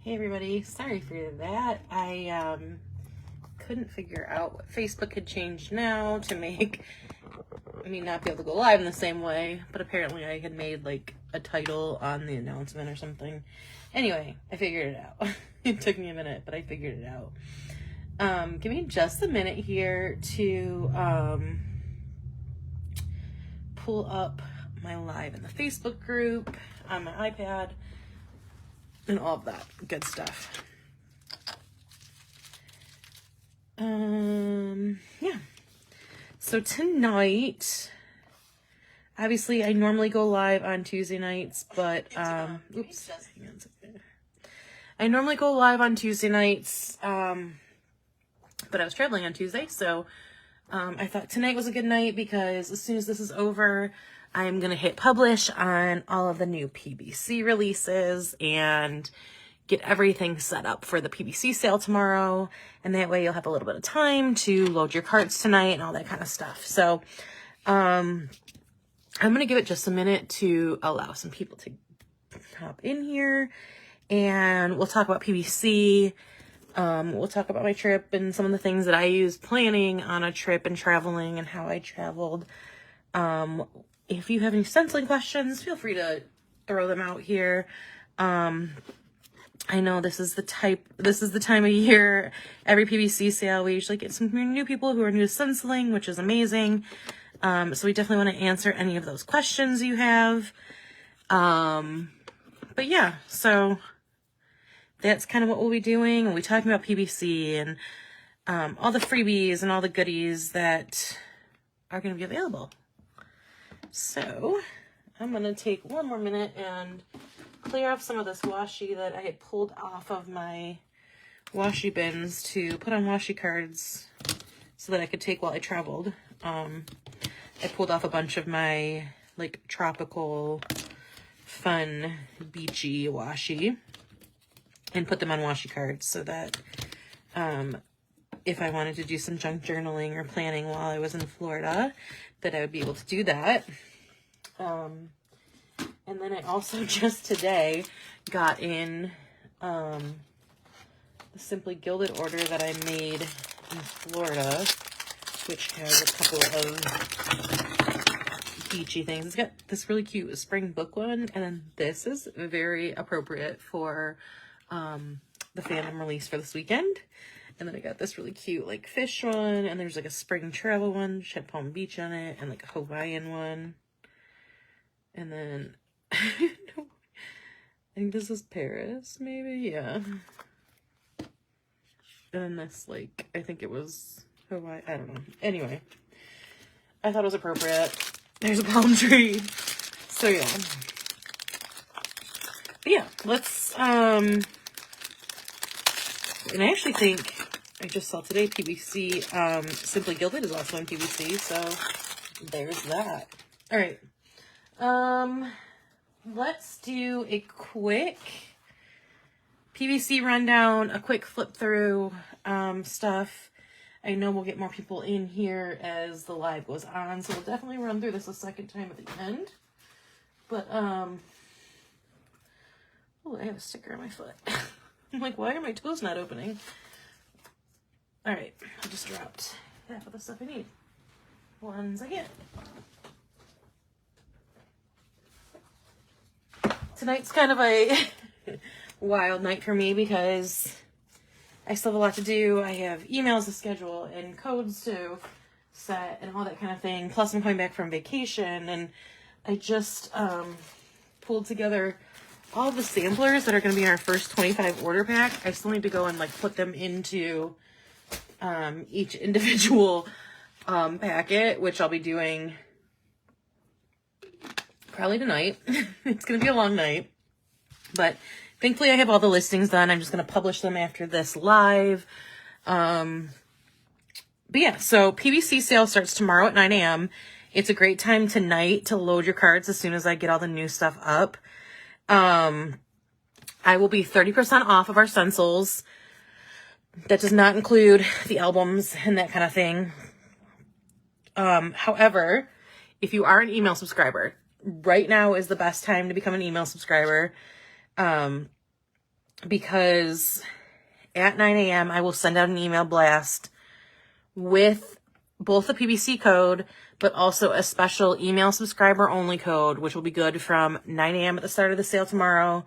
Hey everybody, sorry for that. I couldn't figure out what Facebook had changed now to make me not be able to go live in the same way, but apparently I had made like a title on the announcement or something. Anyway, I figured it out. It took me a minute, but I figured it out. Give me just a minute here to pull up my live in the Facebook group on my iPad and all of that good stuff. Yeah. So tonight, obviously I normally go live on Tuesday nights, but, oops, hang on a second. I normally go live on Tuesday nights, but I was traveling on Tuesday, so, I thought tonight was a good night because as soon as this is over, I'm going to hit publish on all of the new PBC releases and get everything set up for the PBC sale tomorrow. And that way you'll have a little bit of time to load your carts tonight and all that kind of stuff. So, I'm going to give it just a minute to allow some people to hop in here and we'll talk about PBC. We'll talk about my trip and some of the things that I use planning on a trip and traveling and how I traveled. If you have any stenciling questions, feel free to throw them out here. I know this is the time of year, every PBC sale, we usually get some new people who are new to stenciling, which is amazing. So we definitely want to answer any of those questions you have. But yeah, so that's kind of what we'll be doing. We'll be talking about PBC and, all the freebies and all the goodies that are going to be available. So I'm going to take one more minute and clear off some of this washi that I had pulled off of my washi bins to put on washi cards so that I could take while I traveled. I pulled off a bunch of my like tropical, fun, beachy washi and put them on washi cards so that if I wanted to do some junk journaling or planning while I was in Florida, that I would be able to do that. And then I also just today got in the Simply Gilded order that I made in Florida, which has a couple of beachy things. It's got this really cute spring book one, and then this is very appropriate for the fandom release for this weekend. And then I got this really cute like fish one, and there's like a spring travel one, which had Palm Beach on it, and like a Hawaiian one. And then I think this is Paris, maybe, yeah. And then this, like, I think it was Hawaii, I don't know. Anyway, I thought it was appropriate. There's a palm tree. So yeah. But yeah, let's, and I actually think, I just saw today PBC, Simply Gilded is also on PBC, so there's that. All right. Let's do a quick PBC rundown, a quick flip through, stuff. I know we'll get more people in here as the live goes on, so we'll definitely run through this a second time at the end. But, oh, I have a sticker on my foot. I'm like, why are my toes not opening? All right, I just dropped half of the stuff I need. 1 second. Tonight's kind of a wild night for me because I still have a lot to do. I have emails to schedule and codes to set and all that kind of thing. Plus I'm coming back from vacation and I just pulled together all the samplers that are going to be in our first 25 order pack. I still need to go and like put them into each individual packet, which I'll be doing probably tonight. It's going to be a long night, but thankfully I have all the listings done. I'm just going to publish them after this live. But yeah, so PBC sale starts tomorrow at 9 a.m. It's a great time tonight to load your cards as soon as I get all the new stuff up. I will be 30% off of our stencils. That does not include the albums and that kind of thing. However, if you are an email subscriber, right now is the best time to become an email subscriber. because at 9 a.m. I will send out an email blast with both the PBC code, but also a special email subscriber only code, which will be good from 9 a.m. at the start of the sale tomorrow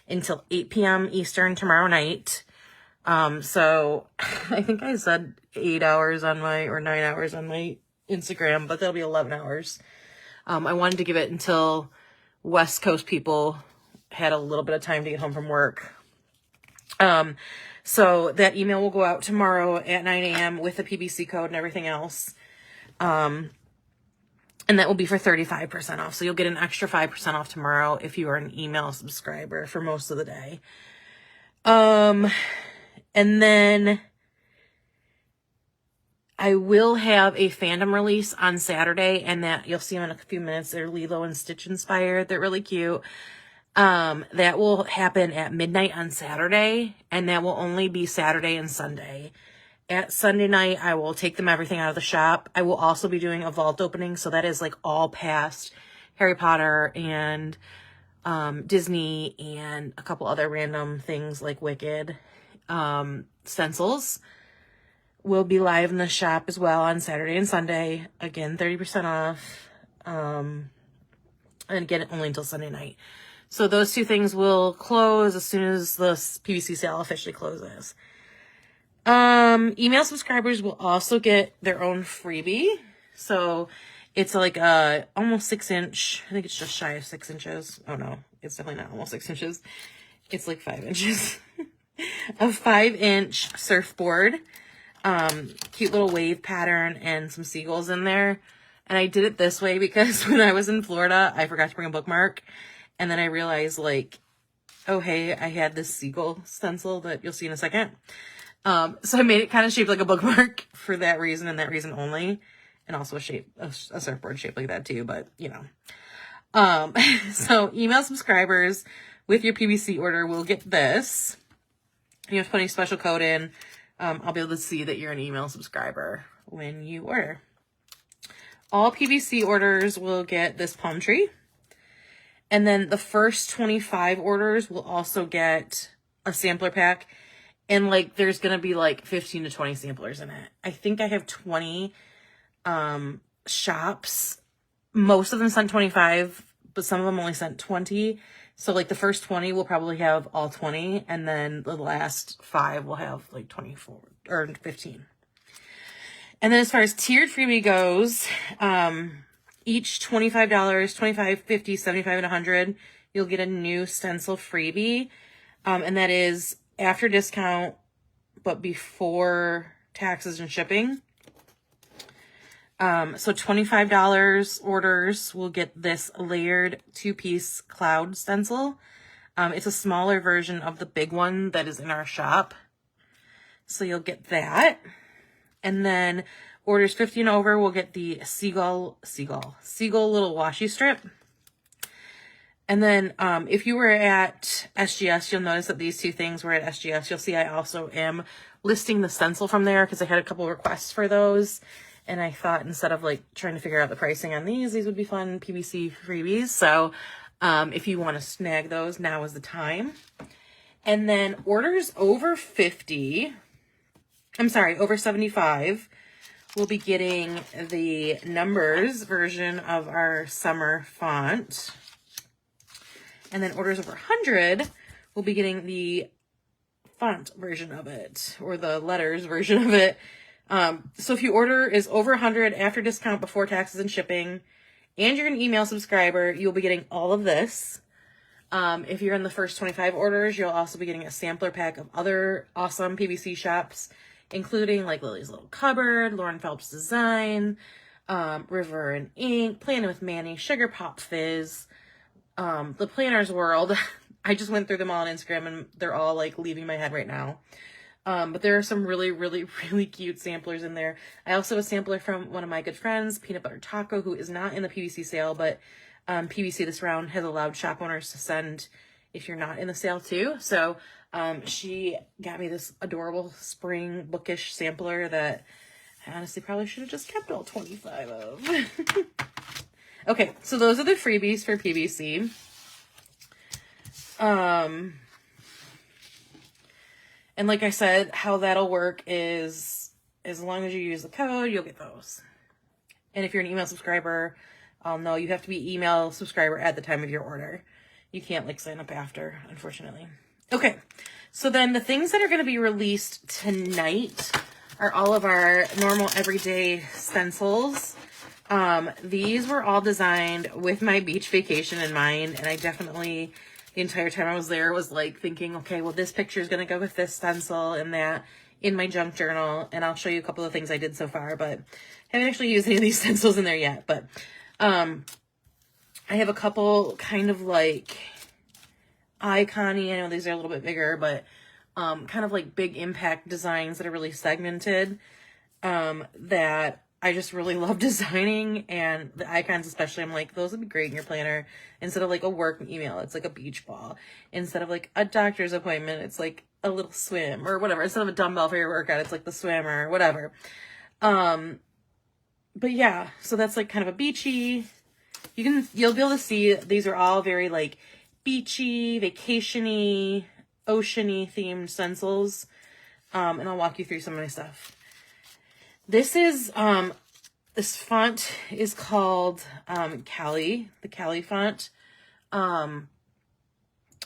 until 8 p.m. Eastern tomorrow night. So I think I said 8 hours on my, or 9 hours on my Instagram, but that'll be 11 hours. I wanted to give it until West Coast people had a little bit of time to get home from work. So that email will go out tomorrow at 9 a.m. with the PBC code and everything else. And that will be for 35% off. So you'll get an extra 5% off tomorrow if you are an email subscriber for most of the day. And then I will have a fandom release on Saturday, and that you'll see them in a few minutes. They're Lilo and Stitch inspired. They're really cute. That will happen at midnight on Saturday, and that will only be Saturday and Sunday. At Sunday night, I will take them everything out of the shop. I will also be doing a vault opening, so that is like all past Harry Potter and Disney and a couple other random things like Wicked. Stencils will be live in the shop as well on Saturday and Sunday. Again, 30% off. And again, only until Sunday night. So those two things will close as soon as the PVC sale officially closes. Email subscribers will also get their own freebie. So it's like a almost 6-inch. I think it's just shy of 6 inches. Oh no, it's definitely not almost 6 inches. It's like 5 inches. A 5-inch surfboard. Cute little wave pattern and some seagulls in there. And I did it this way because when I was in Florida, I forgot to bring a bookmark. And then I realized, like, oh, hey, I had this seagull stencil that you'll see in a second. So I made it kind of shaped like a bookmark for that reason and that reason only. And also a surfboard shaped like that too, but, you know. So email subscribers with your PBC order will get this. You have to put any special code in. I'll be able to see that you're an email subscriber when you order. All PBC orders will get this palm tree. And then the first 25 orders will also get a sampler pack. And like, there's going to be like 15 to 20 samplers in it. I think I have 20 shops. Most of them sent 25, but some of them only sent 20. So like the first 20 will probably have all 20. And then the last 5 will have like 24 or 15. And then as far as tiered freebie goes, each $25, $25, $50, $75, and $100, you'll get a new stencil freebie. And that is after discount, but before taxes and shipping. So $25 orders will get this layered 2-piece cloud stencil. It's a smaller version of the big one that is in our shop. So you'll get that. And then orders 50 and over will get the seagull little washi strip. And then if you were at SGS, you'll notice that these two things were at SGS. You'll see I also am listing the stencil from there because I had a couple requests for those. And I thought instead of like trying to figure out the pricing on these would be fun PBC freebies. So if you want to snag those, now is the time. And then orders over 75 we'll be getting the numbers version of our summer font. And then orders over 100 we'll be getting the font version of it, or the letters version of it. So if your order is over 100 after discount, before taxes and shipping, and you're an email subscriber, you'll be getting all of this. If you're in the first 25 orders, you'll also be getting a sampler pack of other awesome PBC shops, including like Lily's Little Cupboard, Lauren Phelps Design, River and Ink, Planning with Manny, Sugar Pop Fizz, The Planner's World. I just went through them all on Instagram and they're all like leaving my head right now. But there are some really, really, really cute samplers in there. I also have a sampler from one of my good friends, Peanut Butter Taco, who is not in the PVC sale, but PVC this round has allowed shop owners to send if you're not in the sale too. So she got me this adorable spring bookish sampler that I honestly probably should have just kept all 25 of. Okay, so those are the freebies for PVC. And like I said, how that'll work is as long as you use the code, you'll get those. And if you're an email subscriber, I'll know you have to be email subscriber at the time of your order. You can't like sign up after, unfortunately. Okay, so then the things that are going to be released tonight are all of our normal everyday stencils. These were all designed with my beach vacation in mind, and I definitely, the entire time I was there, was like thinking, okay, well, this picture is going to go with this stencil and that in my junk journal, and I'll show you a couple of things I did so far, but I haven't actually used any of these stencils in there yet. But I have a couple kind of like icon-y, I know these are a little bit bigger, but kind of like big impact designs that are really segmented, that I just really love designing. And the icons especially, I'm like, those would be great in your planner. Instead of like a work email, it's like a beach ball. Instead of like a doctor's appointment, it's like a little swim or whatever. Instead of a dumbbell for your workout, it's like the swim or whatever. But yeah, so that's like kind of a beachy. You'll be able to see these are all very like beachy, vacation-y, ocean-y themed stencils. And I'll walk you through some of my stuff. This is, this font is called, Cali, the Cali font. And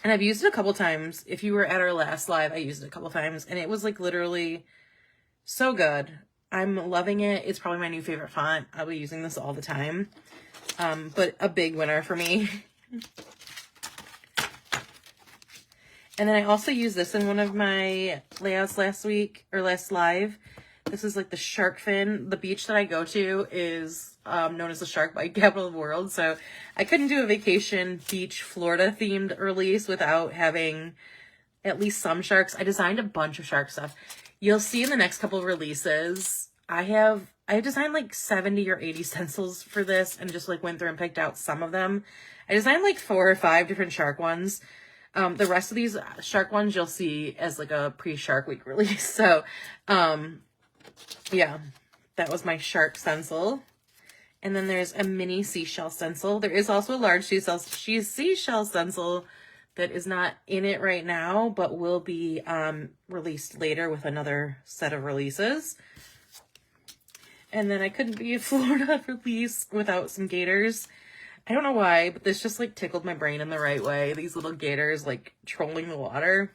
I've used it a couple times. If you were at our last live, I used it a couple times, and it was like literally so good. I'm loving it. It's probably my new favorite font. I'll be using this all the time. But a big winner for me. And then I also used this in one of my layouts last week, or last live. This is like the shark fin. The beach that I go to is known as the Shark Bite Capital of the World. So I couldn't do a vacation beach Florida themed release without having at least some sharks. I designed a bunch of shark stuff. You'll see in the next couple of releases, I designed like 70 or 80 stencils for this, and just like went through and picked out some of them. I designed like 4 or 5 different shark ones. The rest of these shark ones you'll see as like a pre-Shark Week release. So, yeah, that was my shark stencil. And then there's a mini seashell stencil. There is also a large seashell stencil that is not in it right now, but will be released later with another set of releases. And then I couldn't be a Florida release without some gators. I don't know why, but this just like tickled my brain in the right way. These little gators like trolling the water.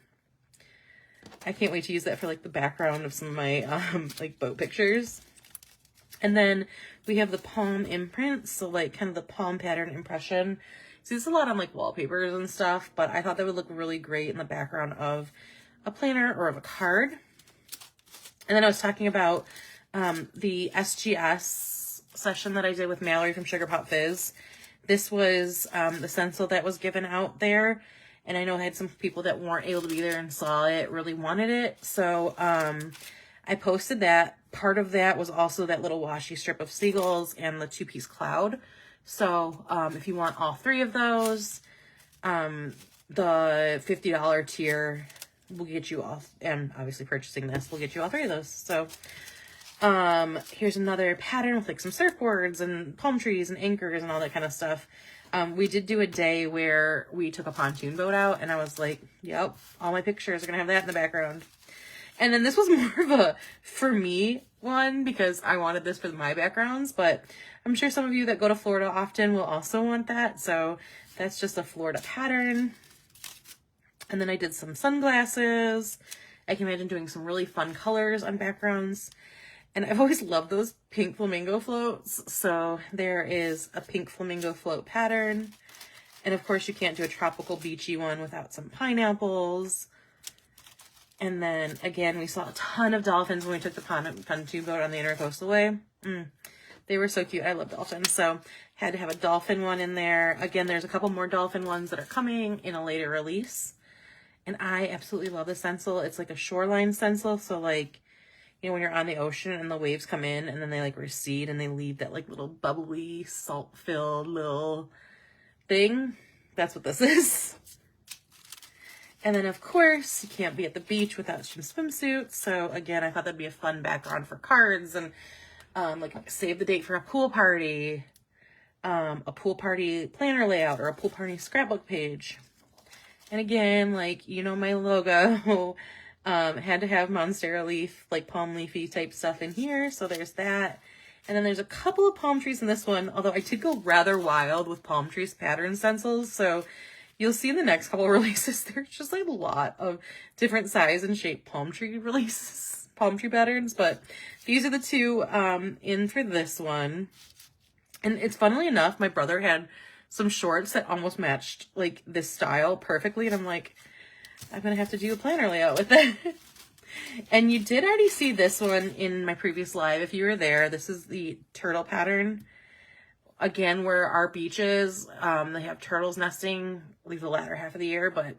I can't wait to use that for like the background of some of my like boat pictures. And then we have the palm imprint, so like kind of the palm pattern impression. See, this is a lot on like wallpapers and stuff, but I thought that would look really great in the background of a planner or of a card. And then I was talking about the SGS session that I did with Mallory from Sugar Pop Fizz. This was the stencil that was given out there. And I know I had some people that weren't able to be there and saw it, really wanted it. So I posted that. Part of that was also that little washi strip of seagulls and the 2-piece cloud. So if you want all 3 of those, the $50 tier will get you all, and obviously purchasing this will get you all 3 of those. So here's another pattern with like some surfboards and palm trees and anchors and all that kind of stuff. We did do a day where we took a pontoon boat out, and I was like, yep, all my pictures are gonna have that in the background. And then this was more of a for me one, because I wanted this for my backgrounds, but I'm sure some of you that go to Florida often will also want that. So that's just a Florida pattern. And then I did some sunglasses. I can imagine doing some really fun colors on backgrounds. And I've always loved those pink flamingo floats. So there is a pink flamingo float pattern. And of course you can't do a tropical beachy one without some pineapples. And then again, we saw a ton of dolphins when we took the pontoon boat on the Intercoastal Way. They were so cute. I love dolphins. So had to have a dolphin one in there. Again, there's a couple more dolphin ones that are coming in a later release. And I absolutely love this stencil. It's like a shoreline stencil. So like, you know, when you're on the ocean and the waves come in and then they like recede and they leave that like little bubbly, salt-filled little thing. That's what this is. And then of course, you can't be at the beach without some swimsuits. So again, I thought that'd be a fun background for cards and like save the date for a pool party planner layout, or a pool party scrapbook page. And again, like, you know, my logo, Had to have Monstera leaf, like palm leafy type stuff in here. So there's that. And then there's a couple of palm trees in this one, although I did go rather wild with palm trees pattern stencils. So you'll see in the next couple of releases, there's just like a lot of different size and shape palm tree releases, palm tree patterns. But these are the two in for this one. And it's funnily enough, my brother had some shorts that almost matched like this style perfectly. And I'm like, I'm going to have to do a planner layout with that. And you did already see this one in my previous live. If you were there, this is the turtle pattern. Again, where our beach is, they have turtles nesting, at least the latter half of the year. But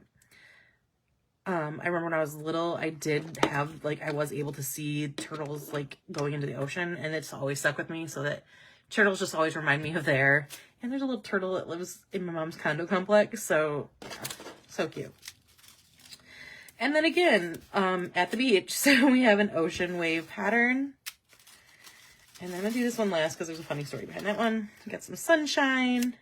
I remember when I was little, I did have, like, I was able to see turtles, like, going into the ocean. And it's always stuck with me, so that turtles just always remind me of there. And there's a little turtle that lives in my mom's condo complex. So, so cute. And then again, at the beach, so we have an ocean wave pattern. And I'm going to do this one last because there's a funny story behind that one. We got some sunshine.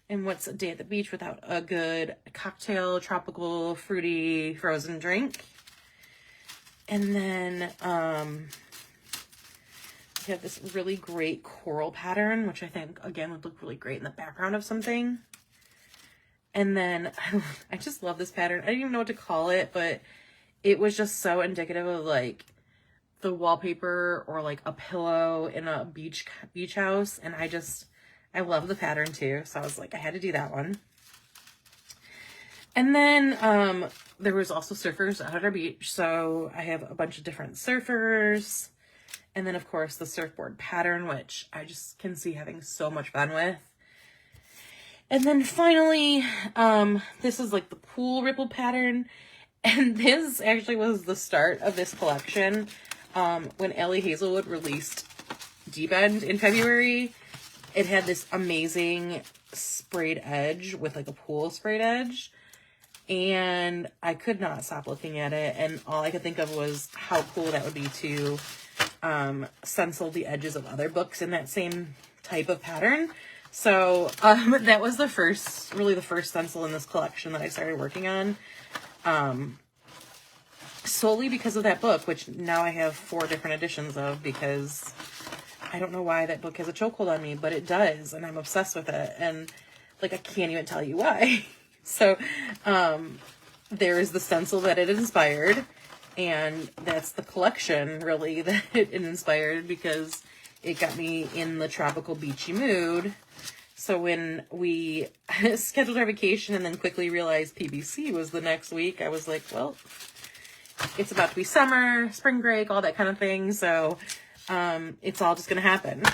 And what's a day at the beach without a good cocktail, tropical, fruity, frozen drink? And then we have this really great coral pattern, which I think, again, would look really great in the background of something. And then I just love this pattern. I didn't even know what to call it, but it was just so indicative of like the wallpaper or like a pillow in a beach house. And I love the pattern too. So I was like, I had to do that one. And then there was also surfers out at our beach. So I have a bunch of different surfers. And then of course the surfboard pattern, which I just can see having so much fun with. And then finally, this is like the pool ripple pattern. And this actually was the start of this collection. When Ellie Hazelwood released Deep End in February, it had this amazing sprayed edge with like a pool sprayed edge. And I could not stop looking at it. And all I could think of was how cool that would be to stencil the edges of other books in that same type of pattern. So, that was really the first stencil in this collection that I started working on, solely because of that book, which now I have 4 different editions of, because I don't know why that book has a chokehold on me, but it does, and I'm obsessed with it, and, like, I can't even tell you why. So, there is the stencil that it inspired, and that's the collection, really, that it inspired, because it got me in the tropical beachy mood. So when we scheduled our vacation and then quickly realized PBC was the next week, I was like, well, it's about to be summer, spring break, all that kind of thing. So it's all just going to happen.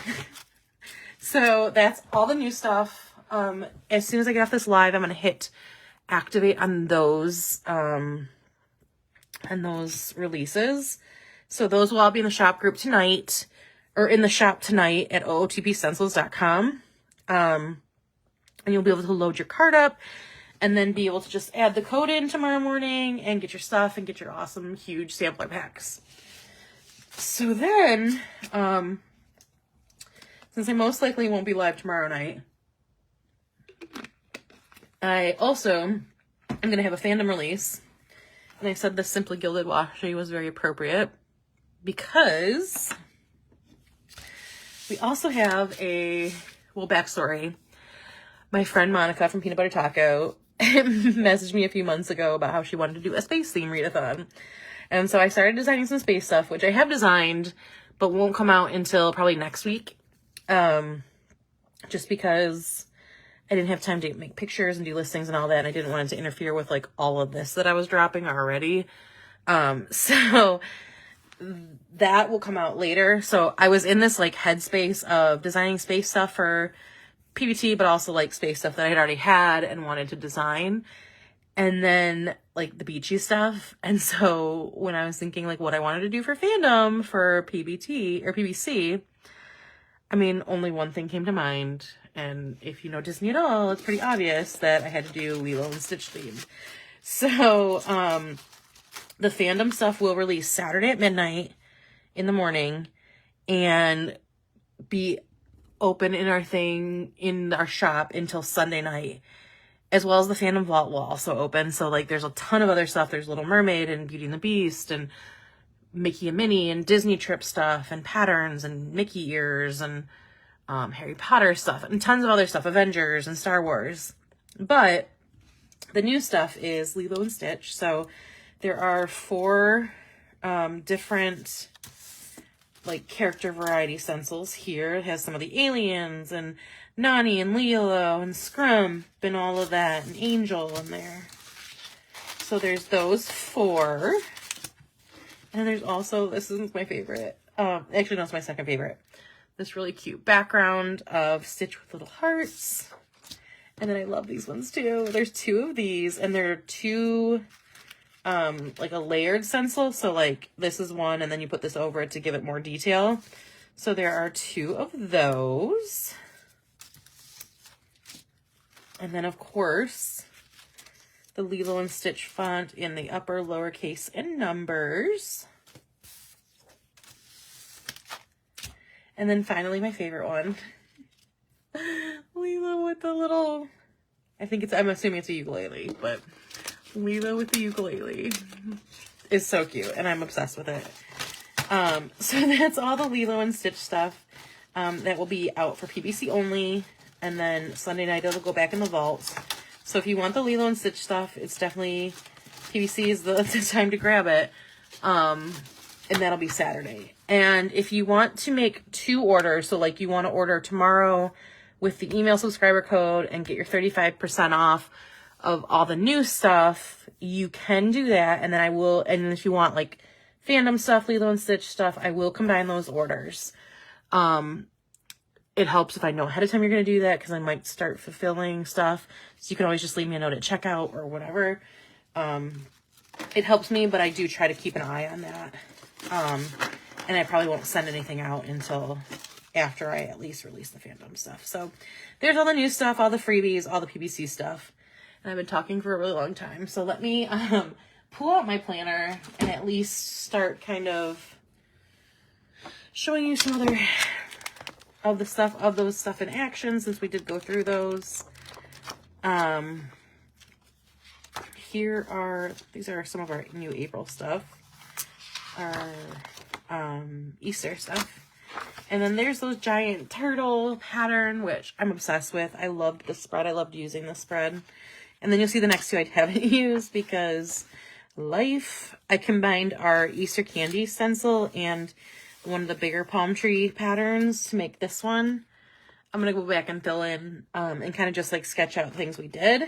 So that's all the new stuff. As soon as I get off this live, I'm going to hit activate on those releases. So those will all be in the shop group tonight, or in the shop tonight at ootpstencils.com. And you'll be able to load your cart up and then be able to just add the code in tomorrow morning and get your stuff and get your awesome, huge sampler packs. So then, since I most likely won't be live tomorrow night, I also am going to have a fandom release. And I said the Simply Gilded washi was very appropriate because we also have backstory. My friend Monica from Peanut Butter Taco messaged me a few months ago about how she wanted to do a space theme readathon. And so I started designing some space stuff, which I have designed, but won't come out until probably next week. Just because I didn't have time to make pictures and do listings and all that. And I didn't want it to interfere with like all of this that I was dropping already. So that will come out later. So I was in this like headspace of designing space stuff for PBT, but also like space stuff that I had already had and wanted to design. And then like the beachy stuff. And so when I was thinking like what I wanted to do for fandom for PBT or PBC, I mean, only one thing came to mind. And if you know Disney at all, it's pretty obvious that I had to do Lilo and Stitch themed. So, the fandom stuff will release Saturday at midnight in the morning and be open in our shop until Sunday night. as well as the fandom vault will also open. So like there's a ton of other stuff. There's Little Mermaid and Beauty and the Beast and Mickey and Minnie and Disney trip stuff and patterns and Mickey ears and Harry Potter stuff and tons of other stuff, Avengers and Star Wars. But the new stuff is Lilo and Stitch. So there are 4 different like character variety stencils here. It has some of the aliens and Nani and Lilo and Scrump and all of that, and Angel in there. So there's those 4. And there's also, this is my favorite. Actually, no, it's my second favorite. This really cute background of Stitch with little hearts. And then I love these ones too. There's 2 of these, and they're 2, like a layered stencil. So like this is one, and then you put this over it to give it more detail. So there are 2 of those. And then of course, the Lilo and Stitch font in the upper, lowercase, and numbers. And then finally, my favorite one. Lilo with the little, I'm assuming it's a ukulele, but Lilo with the ukulele is so cute, and I'm obsessed with it. So that's all the Lilo and Stitch stuff that will be out for PBC only, and then Sunday night it'll go back in the vault. So if you want the Lilo and Stitch stuff, it's definitely, PBC is the time to grab it, and that'll be Saturday. And if you want to make 2 orders, so like you want to order tomorrow with the email subscriber code and get your 35% off of all the new stuff, you can do that. And then I will, and if you want like fandom stuff, Lilo and Stitch stuff, I will combine those orders. It helps if I know ahead of time you're going to do that, because I might start fulfilling stuff. So you can always just leave me a note at checkout or whatever. It helps me, but I do try to keep an eye on that. And I probably won't send anything out until after I at least release the fandom stuff. So there's all the new stuff, all the freebies, all the PBC stuff. And I've been talking for a really long time. So let me pull out my planner and at least start kind of showing you some other of the stuff, of those stuff in action, since we did go through those. These are some of our new April stuff, our Easter stuff. And then there's those giant turtle pattern, which I'm obsessed with. I loved the spread. I loved using the spread. And then you'll see the next 2 I haven't used because life. I combined our Easter candy stencil and one of the bigger palm tree patterns to make this one. I'm going to go back and fill in and kind of just like sketch out things we did.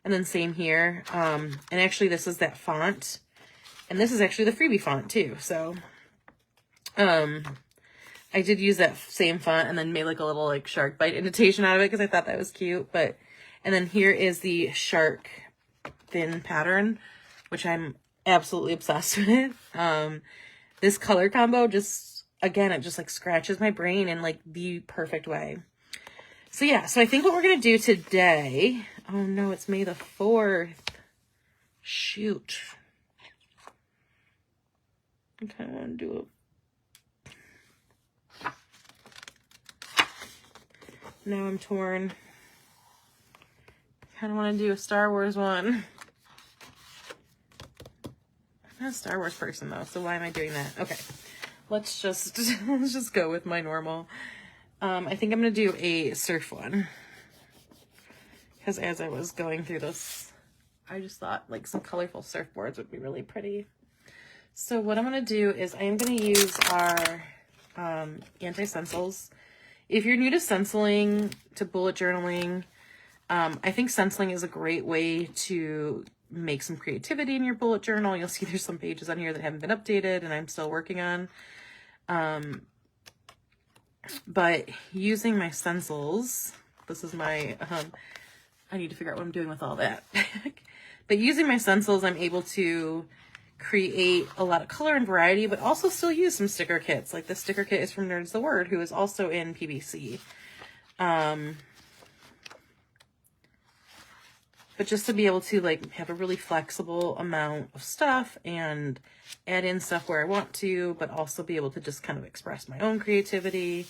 And then same here. And actually this is that font. And this is actually the freebie font too. So I did use that same font and then made like a little like shark bite indentation out of it because I thought that was cute. And then here is the shark fin pattern, which I'm absolutely obsessed with. This color combo just, again, it just like scratches my brain in like the perfect way. So yeah, so I think what we're going to do today, oh no, it's May the 4th. Shoot. I kind of want to do it. Now I'm torn. I kind of want to do a Star Wars one. I'm not a Star Wars person though, so why am I doing that? Okay, let's just go with my normal. I think I'm gonna do a surf one because as I was going through this, I just thought like some colorful surfboards would be really pretty. So what I'm gonna do is I am gonna use our anti-stencils. If you're new to stenciling, to bullet journaling, I think stenciling is a great way to make some creativity in your bullet journal. You'll see there's some pages on here that haven't been updated and I'm still working on. But using my stencils, this is my, I need to figure out what I'm doing with all that. But using my stencils, I'm able to create a lot of color and variety, but also still use some sticker kits. Like this sticker kit is from Nerds the Word, who is also in PBC. But just to be able to like have a really flexible amount of stuff and add in stuff where I want to, but also be able to just kind of express my own creativity.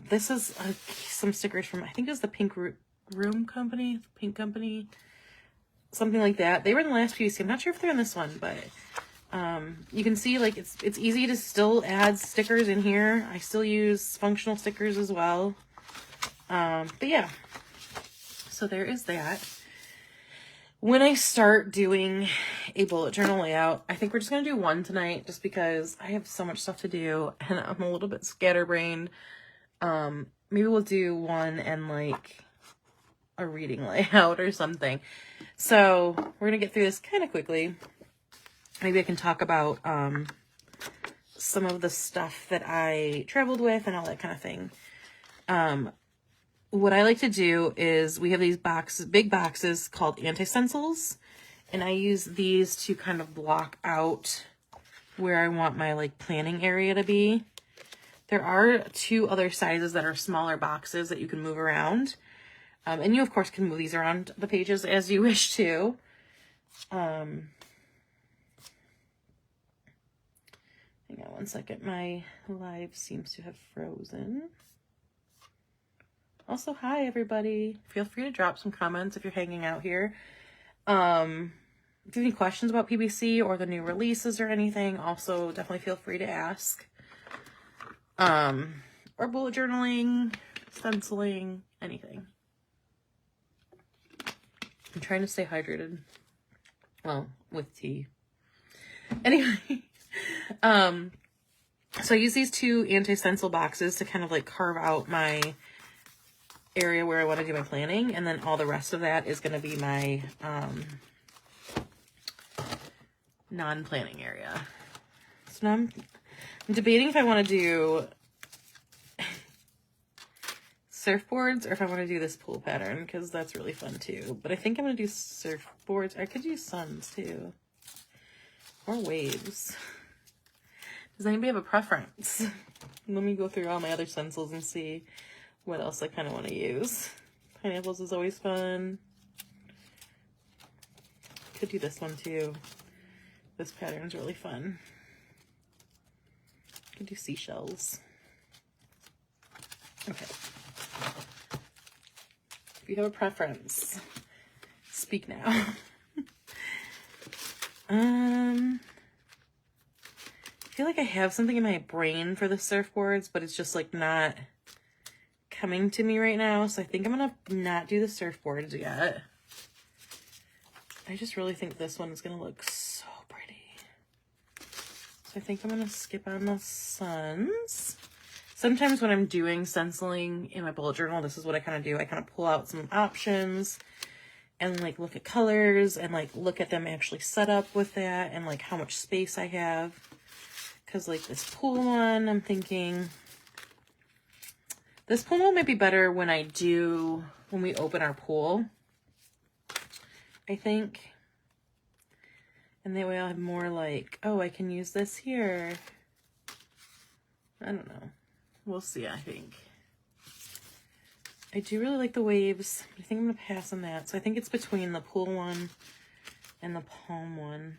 This is some stickers from, I think it was the Pink Room Company, Pink Company, something like that. They were in the last PVC. I'm not sure if they're in this one, but you can see like it's easy to still add stickers in here. I still use functional stickers as well. But yeah, so there is that. When I start doing a bullet journal layout, I think we're just going to do one tonight just because I have so much stuff to do and I'm a little bit scatterbrained. Maybe we'll do one and like a reading layout or something. So we're going to get through this kind of quickly. Maybe I can talk about some of the stuff that I traveled with and all that kind of thing. What I like to do is we have these boxes, big boxes called anti-stencils, and I use these to kind of block out where I want my like planning area to be. There are 2 other sizes that are smaller boxes that you can move around. And you of course can move these around the pages as you wish to. Hang on one second. My live seems to have frozen. Also, hi everybody. Feel free to drop some comments if you're hanging out here. If you have any questions about PBC or the new releases or anything, also definitely feel free to ask. Or bullet journaling, stenciling, anything. I'm trying to stay hydrated. Well, with tea. Anyway, so I use these 2 anti-stencil boxes to kind of like carve out my area where I want to do my planning, and then all the rest of that is going to be my non-planning area. So now I'm debating if I want to do surfboards or if I want to do this pool pattern, because that's really fun too. But I think I'm going to do surfboards. I could do suns too, or waves. Does anybody have a preference? Let me go through all my other stencils and see what else I kind of want to use. Pineapples is always fun. Could do this one too. This pattern's really fun. Could do seashells. Okay. If you have a preference, speak now. I feel like I have something in my brain for the surfboards, but it's just like not coming to me right now, so I think I'm gonna not do the surfboards yet. I just really think this one is gonna look so pretty. So I think I'm gonna skip on the suns. Sometimes when I'm doing stenciling in my bullet journal, this is what I kind of do. I kind of pull out some options and like look at colors and like look at them actually set up with that and like how much space I have. Because like this pool one, I'm thinking this pool might be better when we open our pool, I think. And that way I'll have more like, oh, I can use this here. I don't know. We'll see, I think. I do really like the waves, but I think I'm going to pass on that. So I think it's between the pool one and the palm one.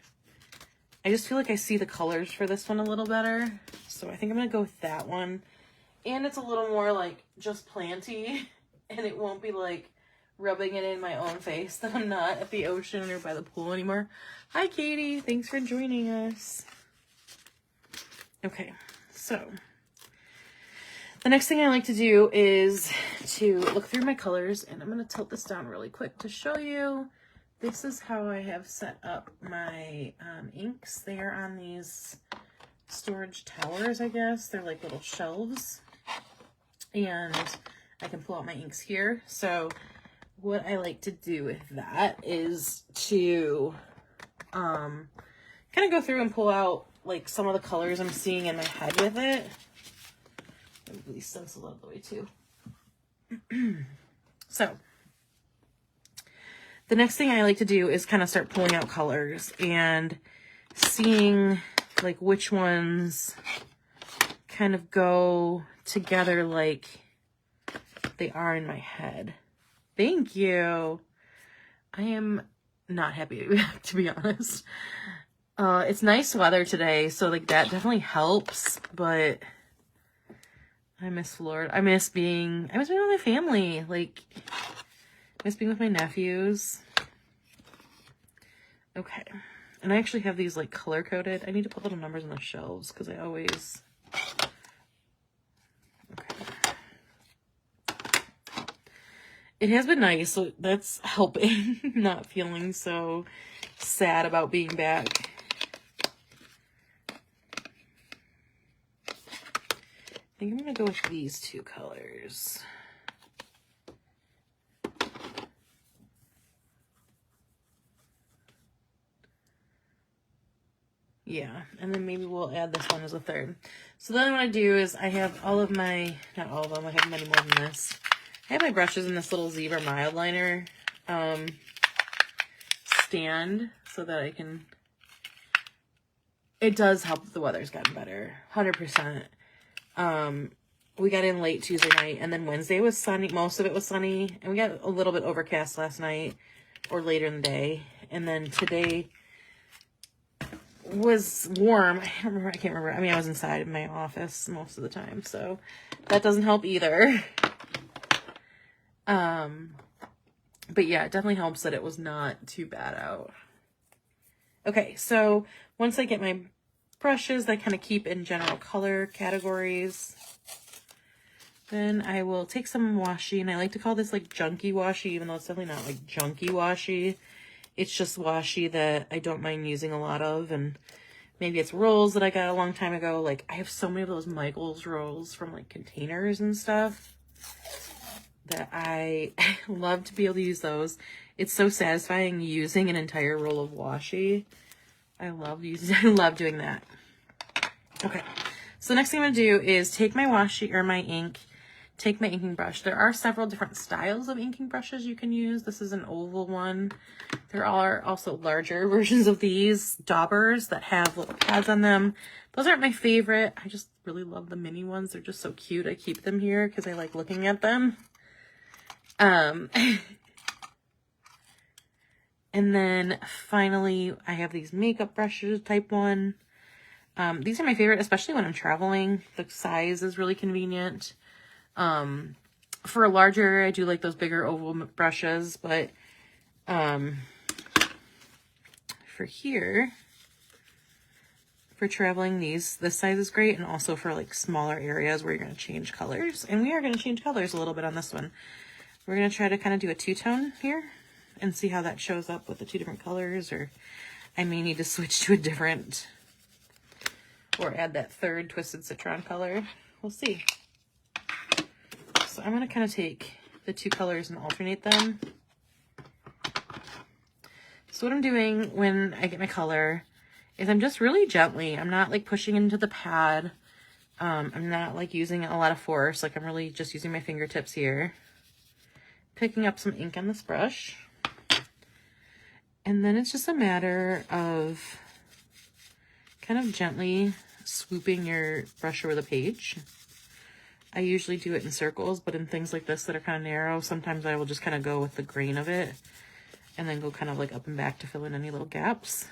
I just feel like I see the colors for this one a little better. So I think I'm going to go with that one. And it's a little more like just planty, and it won't be like rubbing it in my own face that I'm not at the ocean or by the pool anymore. Hi, Katie. Thanks for joining us. Okay, so the next thing I like to do is to look through my colors, and I'm going to tilt this down really quick to show you. This is how I have set up my inks. They are on these storage towers, I guess. They're like little shelves. And I can pull out my inks here. So what I like to do with that is to kind of go through and pull out like some of the colors I'm seeing in my head with it. Move these stencils out of the way too. So the next thing I like to do is kind of start pulling out colors and seeing like which ones kind of go together like they are in my head. Thank you. I am not happy to be back, to be honest. It's nice weather today, so like that definitely helps, but I miss Florida. I miss being with my family. Like, Miss being with my nephews. Okay. And I actually have these like color coded. I need to put little numbers on the shelves because I always... Okay. It has been nice, so that's helping. Not feeling so sad about being back. I think I'm going to go with these two colors. Yeah, and then maybe we'll add this one as a third. So then what I do is I have all of my, not all of them, I have many more than this. I have my brushes in this little Zebra mild liner stand so that I can, it does help that the weather's gotten better, 100%. We got in late Tuesday night, and then Wednesday was sunny, most of it was sunny, and we got a little bit overcast last night, or later in the day, and then today was warm. I can't remember. I mean, I was inside in my office most of the time, so that doesn't help either. But yeah, it definitely helps that it was not too bad out. Okay, so once I get my brushes that I kind of keep in general color categories, then I will take some washi, and I like to call this like junky washi, even though it's definitely not like junky washi. It's just washi that I don't mind using a lot of, and maybe it's rolls that I got a long time ago. Like, I have so many of those Michaels rolls from, like, containers and stuff that I love to be able to use those. It's so satisfying using an entire roll of washi. I love doing that. Okay, so the next thing I'm going to do is take my washi, or my ink, take my inking brush. There are several different styles of inking brushes you can use. This is an oval one. There are also larger versions of these daubers that have little pads on them. Those aren't my favorite. I just really love the mini ones. They're just so cute. I keep them here because I like looking at them. And then finally, I have these makeup brushes, type 1. These are my favorite, especially when I'm traveling. The size is really convenient. For a larger, I do like those bigger oval brushes, but for here, for traveling, this size is great, and also for like smaller areas where you're going to change colors. And we are going to change colors a little bit on this one. We're going to try to kind of do a two-tone here and see how that shows up with the two different colors, or I may need to switch to a different, or add that third Twisted Citron color. We'll see. So I'm going to kind of take the two colors and alternate them. So what I'm doing when I get my color is I'm just really gently, I'm not like pushing into the pad. I'm not like using a lot of force. Like, I'm really just using my fingertips here. Picking up some ink on this brush. And then it's just a matter of kind of gently swooping your brush over the page. I usually do it in circles, but in things like this that are kind of narrow, sometimes I will just kind of go with the grain of it and then go kind of like up and back to fill in any little gaps.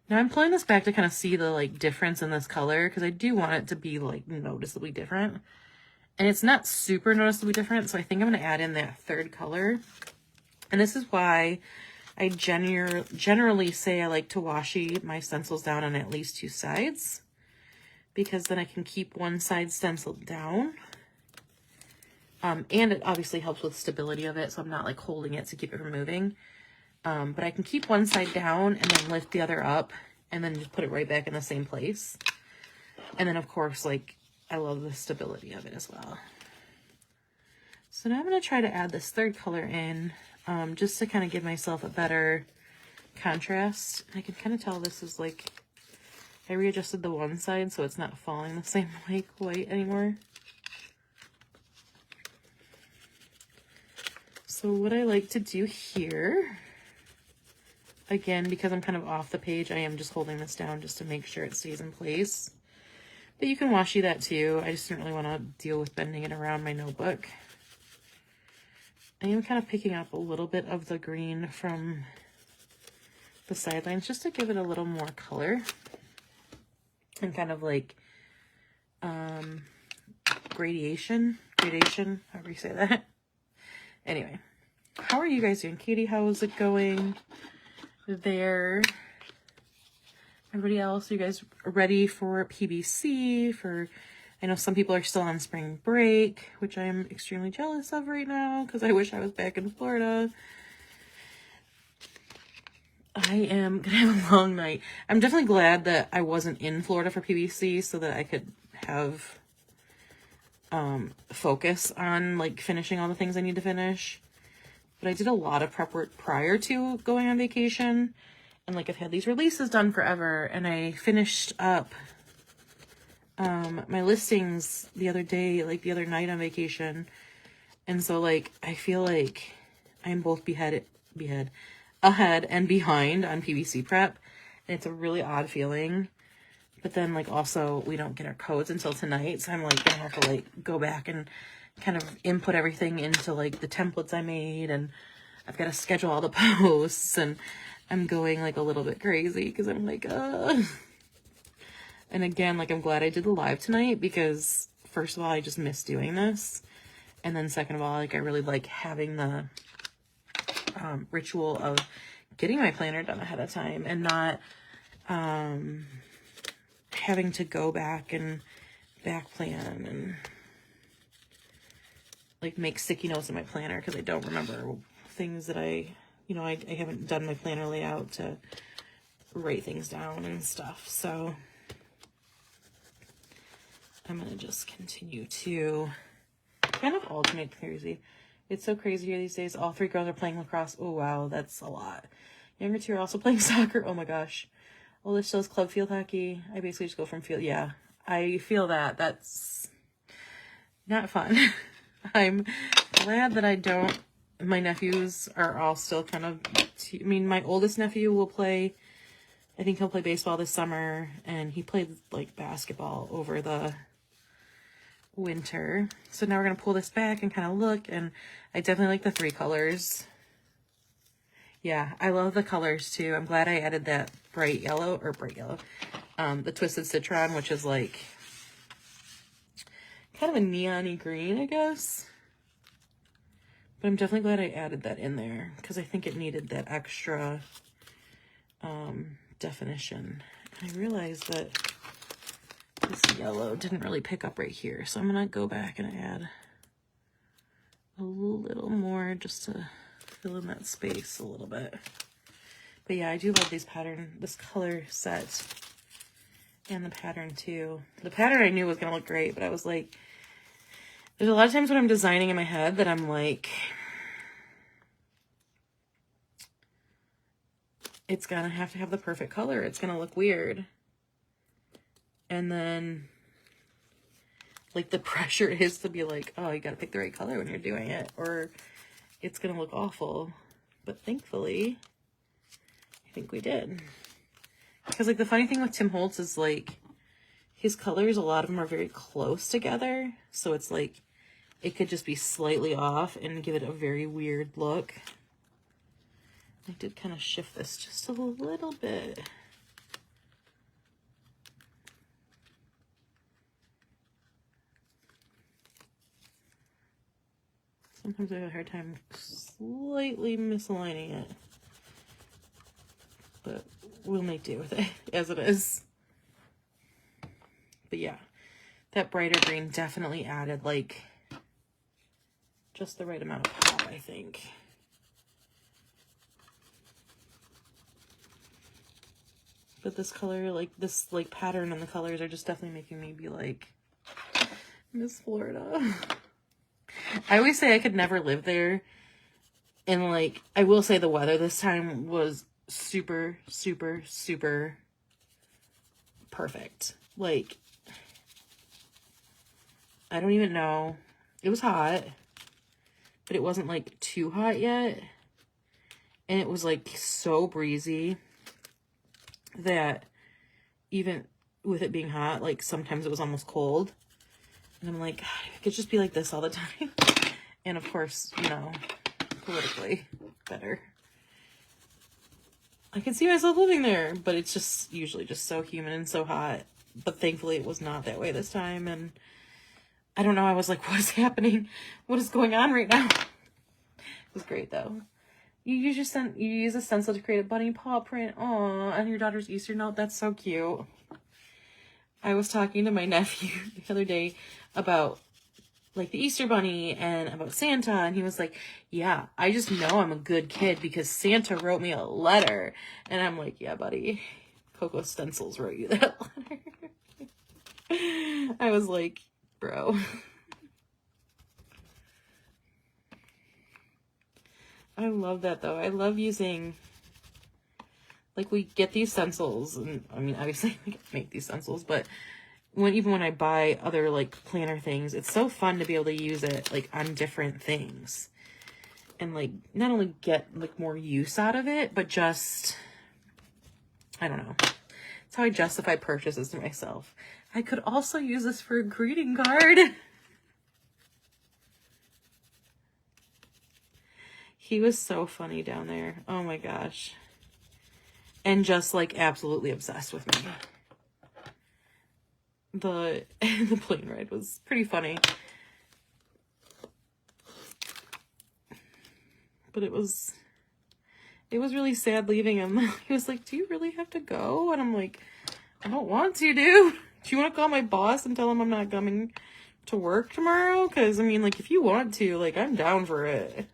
Now I'm pulling this back to kind of see the like difference in this color, because I do want it to be like noticeably different. And it's not super noticeably different, so I think I'm going to add in that third color. And this is why I generally say I like to washi my stencils down on at least two sides, because then I can keep one side stenciled down. And it obviously helps with stability of it, so I'm not like holding it to keep it from moving. But I can keep one side down and then lift the other up and then just put it right back in the same place. And then of course, like, I love the stability of it as well. So now I'm going to try to add this third color in, just to kind of give myself a better contrast. I can kind of tell this is like, I readjusted the one side so it's not falling the same like white anymore. So what I like to do here, again, because I'm kind of off the page, I am just holding this down just to make sure it stays in place. But you can washi that too. I just didn't really want to deal with bending it around my notebook. I am kind of picking up a little bit of the green from the sidelines just to give it a little more color. And kind of like gradation, however you say that. Anyway, how are you guys doing? Katie, how is it going there? Everybody else, are you guys ready for PBC? I know some people are still on spring break, which I am extremely jealous of right now because I wish I was back in Florida. I am gonna have a long night. I'm definitely glad that I wasn't in Florida for PBC so that I could have focus on like finishing all the things I need to finish. But I did a lot of prep work prior to going on vacation, and like I've had these releases done forever, and I finished up my listings the other day, like the other night on vacation. And so like I feel like I'm both ahead and behind on PVC prep, and it's a really odd feeling. But then like also we don't get our codes until tonight, so I'm like gonna have to like go back and kind of input everything into like the templates I made, and I've got to schedule all the posts, and I'm going like a little bit crazy because I'm like and again, like I'm glad I did the live tonight because first of all I just miss doing this, and then second of all, like I really like having the ritual of getting my planner done ahead of time and not having to go back and back plan and like make sticky notes in my planner because I don't remember things that I haven't done my planner layout to write things down and stuff. So I'm gonna just continue to kind of alternate crazy. It's so crazy here these days. All 3 girls are playing lacrosse. Oh wow, that's a lot. Younger 2 are also playing soccer. Oh my gosh. Oldest still is club field hockey. I basically just go from field. Yeah, I feel that. That's not fun. I'm glad that I don't. My nephews are all still kind of. I mean, my oldest nephew will play. I think he'll play baseball this summer, and he played like basketball over the winter. So now we're gonna pull this back and kind of look, and I definitely like the 3 colors. Yeah, I love the colors too. I'm glad I added that bright yellow, the Twisted Citron, which is like kind of a neon-y green, I guess. But I'm definitely glad I added that in there because I think it needed that extra definition. And I realized that this yellow didn't really pick up right here, so I'm gonna go back and add a little more just to fill in that space a little bit. But yeah, I do love this color set, and the pattern too. The pattern I knew was gonna look great, but I was like, there's a lot of times when I'm designing in my head that I'm like, it's gonna have to have the perfect color. It's gonna look weird. And then like the pressure is to be like, oh, you gotta pick the right color when you're doing it, or it's gonna look awful. But thankfully, I think we did. Because like the funny thing with Tim Holtz is like his colors, a lot of them are very close together. So it's like it could just be slightly off and give it a very weird look. I did kind of shift this just a little bit. Sometimes I have a hard time slightly misaligning it, but we'll make do with it as it is. But yeah, that brighter green definitely added like just the right amount of pop, I think. But this color, like this like pattern and the colors are just definitely making me be like, Miss Florida. I always say I could never live there. And like, I will say the weather this time was super, super, super perfect. Like, I don't even know. It was hot, but it wasn't like too hot yet. And it was like so breezy that even with it being hot, like sometimes it was almost cold. And I'm like, God, it could just be like this all the time. And of course, you know, politically better. I can see myself living there, but it's just usually just so humid and so hot. But thankfully it was not that way this time. And I don't know, I was like, what is happening? What is going on right now? was great though. You use a stencil to create a bunny paw print. Aw, on your daughter's Easter note. That's so cute. I was talking to my nephew the other day about like the Easter bunny and about Santa, and he was like, yeah, I just know I'm a good kid because Santa wrote me a letter. And I'm like, yeah, buddy, Coco Stencils wrote you that letter. I was like, bro. I love that though. I love using, like, we get these stencils, and I mean, obviously I make these stencils, but even when I buy other like planner things, it's so fun to be able to use it like on different things and like not only get like more use out of it, but just, I don't know. It's how I justify purchases to myself. I could also use this for a greeting card. He was so funny down there. Oh my gosh. And just like absolutely obsessed with me. The plane ride was pretty funny. But it was really sad leaving him. He was like, do you really have to go? And I'm like, I don't want to, dude. Do you want to call my boss and tell him I'm not coming to work tomorrow? Because, I mean, like, if you want to, like, I'm down for it.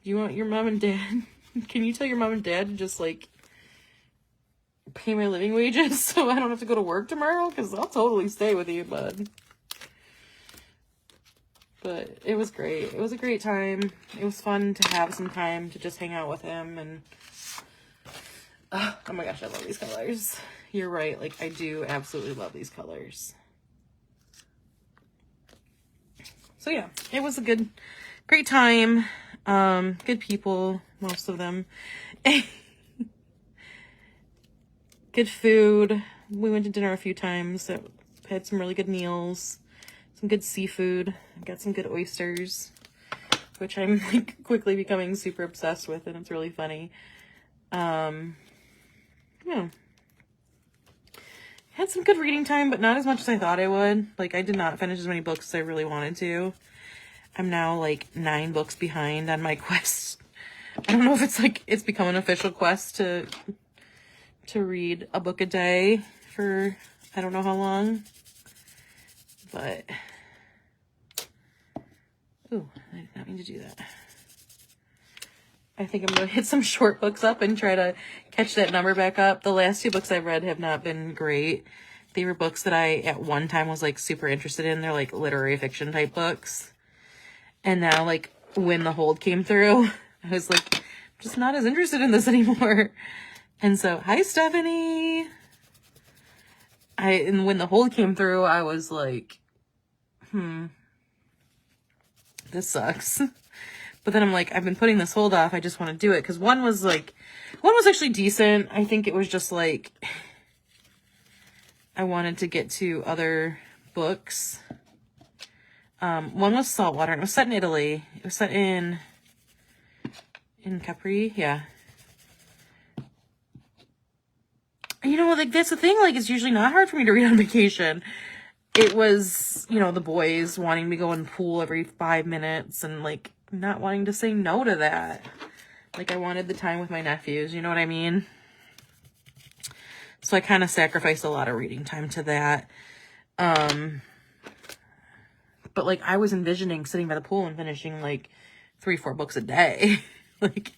You want your mom and dad? Can you tell your mom and dad to just, like, pay my living wages so I don't have to go to work tomorrow? Because I'll totally stay with you, bud. But it was great. It was a great time. It was fun to have some time to just hang out with him. And oh my gosh, I love these colors. You're right. Like, I do absolutely love these colors. So yeah, it was a great time. Good people, most of them. Good food. We went to dinner a few times. Had some really good meals. Some good seafood. Got some good oysters, which I'm like quickly becoming super obsessed with, and it's really funny. Yeah. Had some good reading time, but not as much as I thought I would. Like, I did not finish as many books as I really wanted to. I'm now like 9 books behind on my quest. I don't know if it's like, it's become an official quest to read a book a day for I don't know how long. But, ooh, I did not mean to do that. I think I'm going to hit some short books up and try to catch that number back up. The last 2 books I've read have not been great. They were books that I, at one time, was, like, super interested in. They're, like, literary fiction type books. And now, like, when the hold came through, I was, like, just not as interested in this anymore. And so, hi, Stephanie! And when the hold came through, I was like, this sucks. But then I'm like, I've been putting this hold off. I just want to do it. Because one was actually decent. I think it was just like, I wanted to get to other books. One was Saltwater, and it was set in Italy. It was set in Capri, yeah. And you know, like, that's the thing, like, it's usually not hard for me to read on vacation. It was, you know, the boys wanting me to go in the pool every 5 minutes and, like, not wanting to say no to that. Like, I wanted the time with my nephews, you know what I mean? So I kind of sacrificed a lot of reading time to that. But, like, I was envisioning sitting by the pool and finishing, like, 3-4 books a day. Like,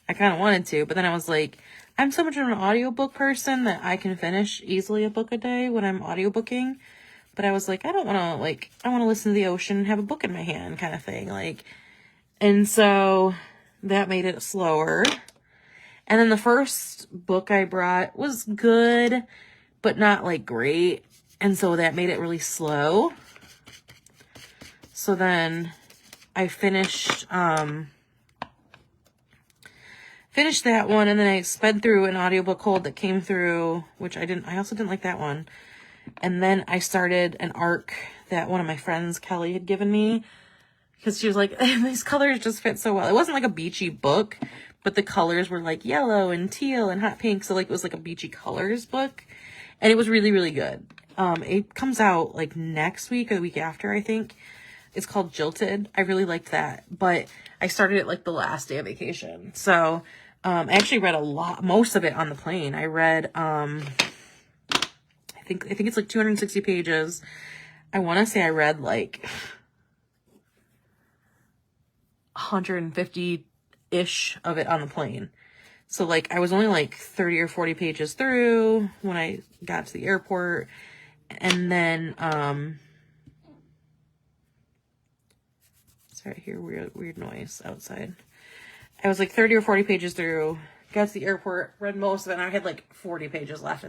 I kind of wanted to, but then I was like, I'm so much of an audiobook person that I can finish easily a book a day when I'm audiobooking. But I was like, I don't want to, like, I want to listen to the ocean and have a book in my hand kind of thing. Like, and so that made it slower. And then the first book I brought was good, but not, like, great. And so that made it really slow. So then I finished that one, and then I sped through an audiobook hold that came through, which I also didn't like that one. And then I started an arc that one of my friends, Kelly, had given me, because she was like, these colors just fit so well. It wasn't like a beachy book, but the colors were like yellow and teal and hot pink, so like it was like a beachy colors book, and it was really, really good. It comes out like next week or the week after, I think. It's called Jilted. I really liked that, but I started it like the last day of vacation. So I actually read most of it on the plane. I read, I think it's like 260 pages. I want to say I read like 150-ish of it on the plane. So like I was only like 30 or 40 pages through when I got to the airport. And then, sorry, I hear weird noise outside. I was like 30 or 40 pages through, got to the airport, read most of it, and I had like 40 pages left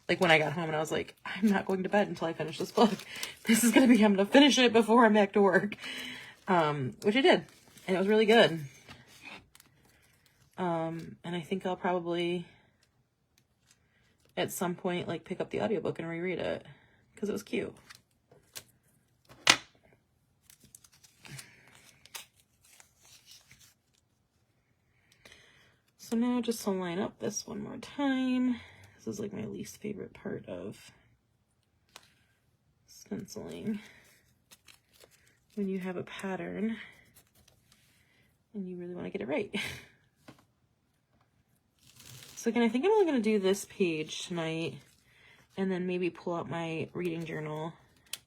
like when I got home, and I was like, I'm not going to bed until I finish this book. I'm going to finish it before I'm back to work. Which I did, and it was really good. And I think I'll probably at some point like pick up the audiobook and reread it because it was cute. So now just to line up this one more time. This is like my least favorite part of stenciling. When you have a pattern and you really want to get it right. So again, I think I'm only going to do this page tonight and then maybe pull out my reading journal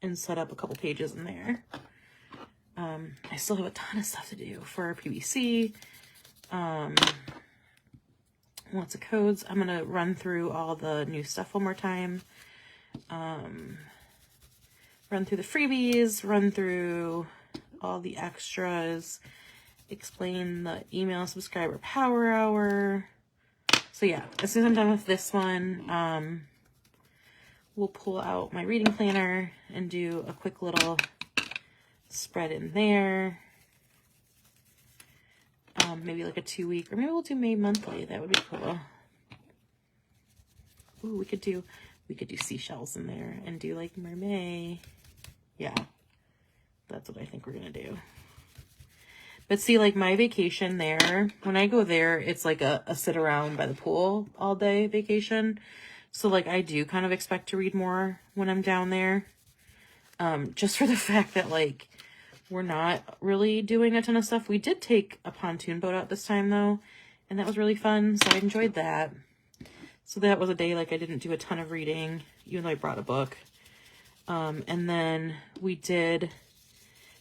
and set up a couple pages in there. I still have a ton of stuff to do for PVC. Lots of codes. I'm going to run through all the new stuff one more time. Run through the freebies, run through all the extras, explain the email subscriber power hour. So yeah, as soon as I'm done with this one, we'll pull out my reading planner and do a quick little spread in there. Maybe like a 2-week, or maybe we'll do May monthly. That would be cool. Ooh, we could do seashells in there and do like mermaid. Yeah, that's what I think we're gonna do. But see, like my vacation there, when I go there, it's like a sit around by the pool all day vacation. So like I do kind of expect to read more when I'm down there. Just for the fact that like we're not really doing a ton of stuff. We did take a pontoon boat out this time though, and that was really fun. So I enjoyed that. So that was a day like I didn't do a ton of reading, even though I brought a book. And then we did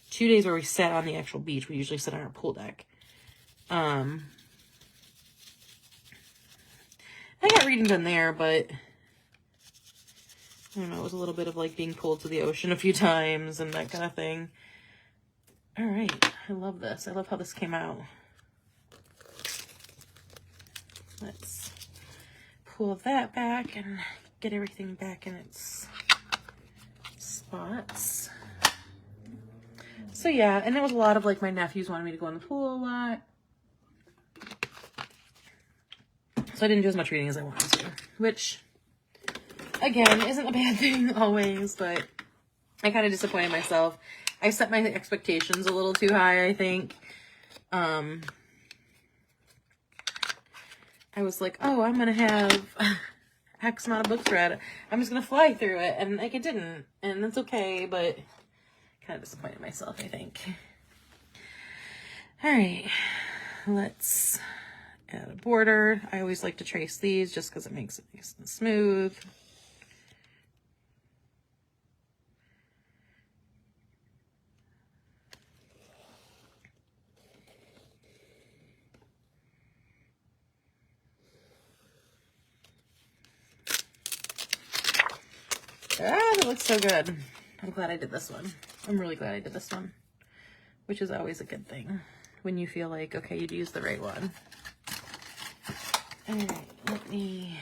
2 days where we sat on the actual beach. We usually sit on our pool deck. I got reading done there, but I don't know, it was a little bit of like being pulled to the ocean a few times and that kind of thing. All right, I love this. I love how this came out. Let's pull that back and get everything back in its spots. So yeah, and it was a lot of like my nephews wanted me to go in the pool a lot. So I didn't do as much reading as I wanted to, which again isn't a bad thing always, but I kind of disappointed myself. I set my expectations a little too high, I think. I was like, oh, I'm gonna have X amount of books read. I'm just gonna fly through it, and like it didn't, and that's okay, but kind of disappointed myself, I think. All right, let's add a border. I always like to trace these just because it makes it nice and smooth. Ah, that looks so good. I'm glad I did this one. I'm really glad I did this one, which is always a good thing when you feel like, okay, you'd use the right one. All right, let me...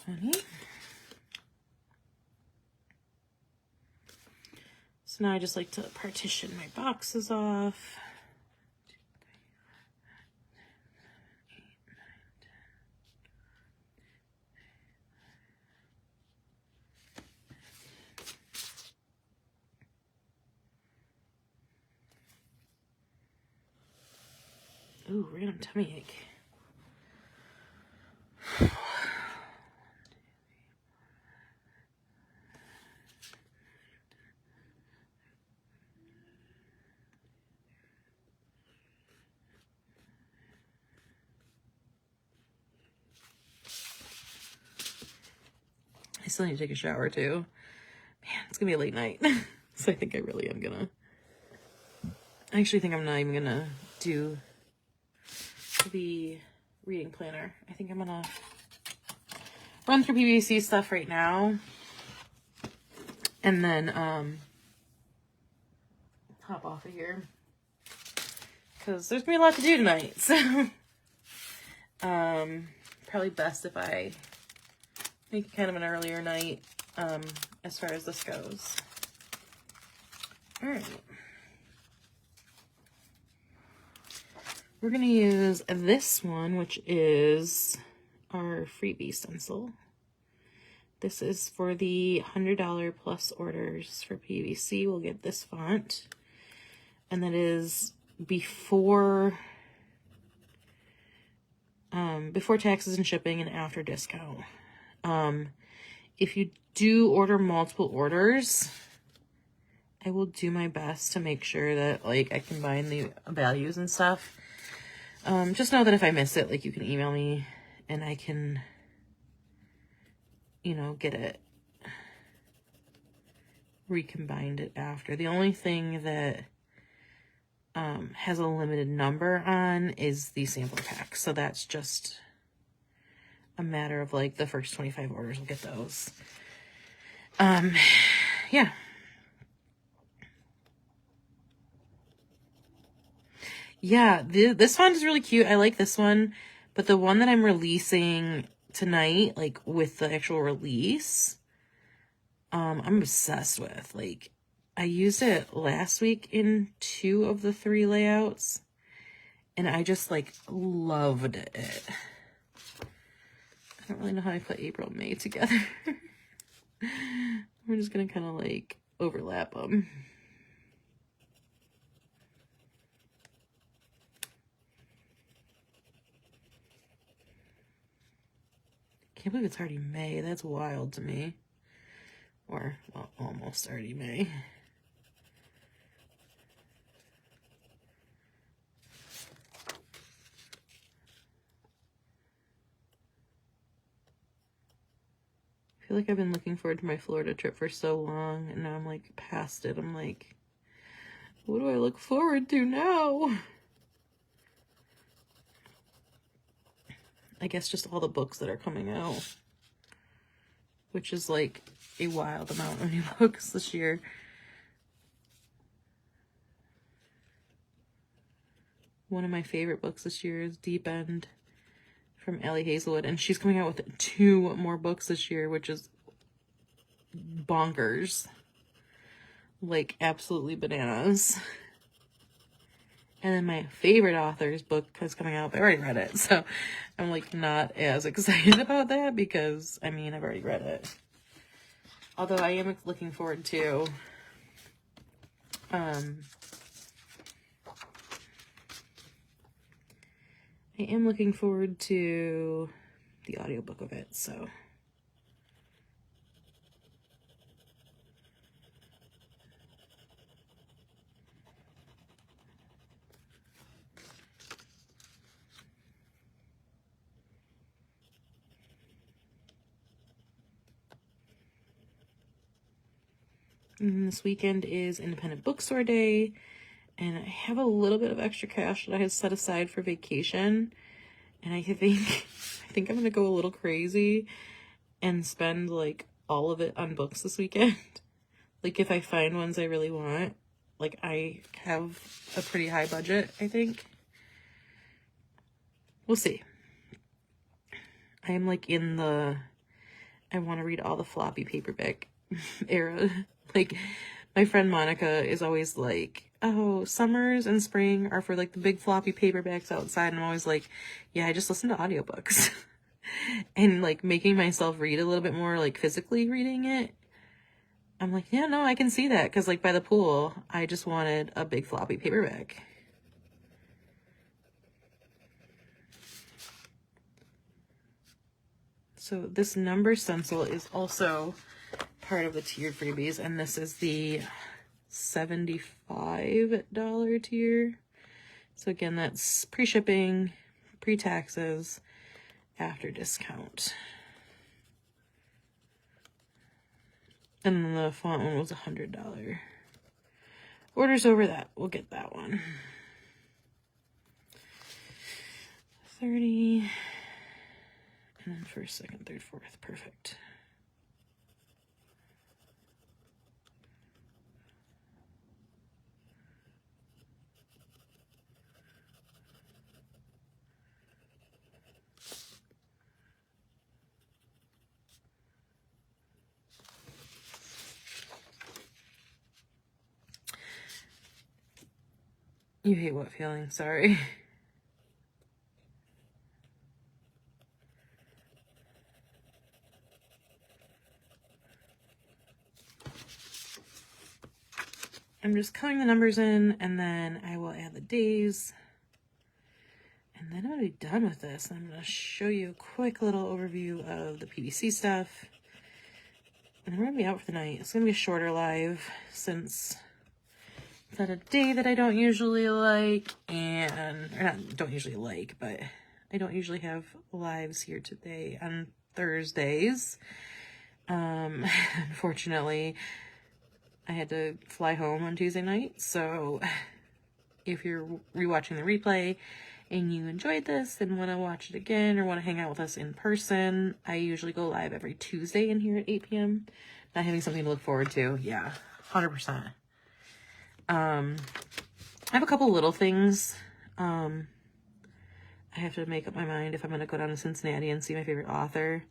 20. So now I just like to partition my boxes off. 2, 3, 4, 5, 6, 7, 8, 9, 10. Ooh, random tummy ache. I still need to take a shower too. Man, it's gonna be a late night. So I think I really am gonna, I actually think I'm not even gonna do the reading planner. I think I'm gonna run through PVC stuff right now and then hop off of here because there's gonna be a lot to do tonight. So probably best if I make it kind of an earlier night as far as this goes. All right. We're going to use this one, which is our freebie stencil. This is for the $100 plus orders for PVC. We'll get this font. And that is before taxes and shipping and after discount. If you do order multiple orders, I will do my best to make sure that like I combine the values and stuff. Just know that if I miss it, like you can email me and I can, you know, get it recombined it after. The only thing that has a limited number on is the sample pack. So that's just a matter of like the first 25 orders will get those. Yeah. Yeah, this font is really cute. I like this one, but the one that I'm releasing tonight, like with the actual release, I'm obsessed with. Like, I used it last week in 2 of the 3 layouts, and I just, like, loved it. I don't really know how I put April and May together. We're just gonna kind of, like, overlap them. Can't believe it's already May. That's wild to me. Or, well, almost already May. I feel like I've been looking forward to my Florida trip for so long, and now I'm, like, past it. I'm like, what do I look forward to now? I guess just all the books that are coming out, which is, like, a wild amount of new books this year. One of my favorite books this year is Deep End from Allie Hazelwood, and she's coming out with 2 more books this year, which is bonkers. Like, absolutely bananas. And then my favorite author's book is coming out, but I already read it, so I'm, like, not as excited about that because, I mean, I've already read it. Although I am looking forward to the audiobook of it, so. And this weekend is Independent Bookstore Day, and I have a little bit of extra cash that I had set aside for vacation, and I think I'm gonna go a little crazy and spend like all of it on books this weekend. Like, if I find ones I really want, like, I have a pretty high budget, I think. We'll see. I am like in the I want to read all the floppy paperback era. Like, my friend Monica is always like, oh, summers and spring are for like the big floppy paperbacks outside. And I'm always like, yeah, I just listen to audiobooks. And like making myself read a little bit more, like physically reading it. I'm like, yeah, no, I can see that. Because like by the pool, I just wanted a big floppy paperback. So this number stencil is also part of the tiered freebies, and this is the $75 tier. So again, that's pre-shipping, pre-taxes, after discount. And then the font one was $100. Orders over that, we'll get that one. 30. And then first, second, third, fourth. Perfect. You hate what feeling? Sorry. I'm just coloring the numbers in, and then I will add the days. And then I'm going to be done with this. I'm going to show you a quick little overview of the PVC stuff. And then we're going to be out for the night. It's going to be a shorter live since it's at a day that I don't usually like. Or not don't usually like, but I don't usually have lives here today on Thursdays. Unfortunately, I had to fly home on Tuesday night, so if you're rewatching the replay and you enjoyed this and want to watch it again or want to hang out with us in person, I usually go live every Tuesday in here at 8 p.m. Not having something to look forward to. Yeah, 100%. I have a couple little things. I have to make up my mind if I'm going to go down to Cincinnati and see my favorite author.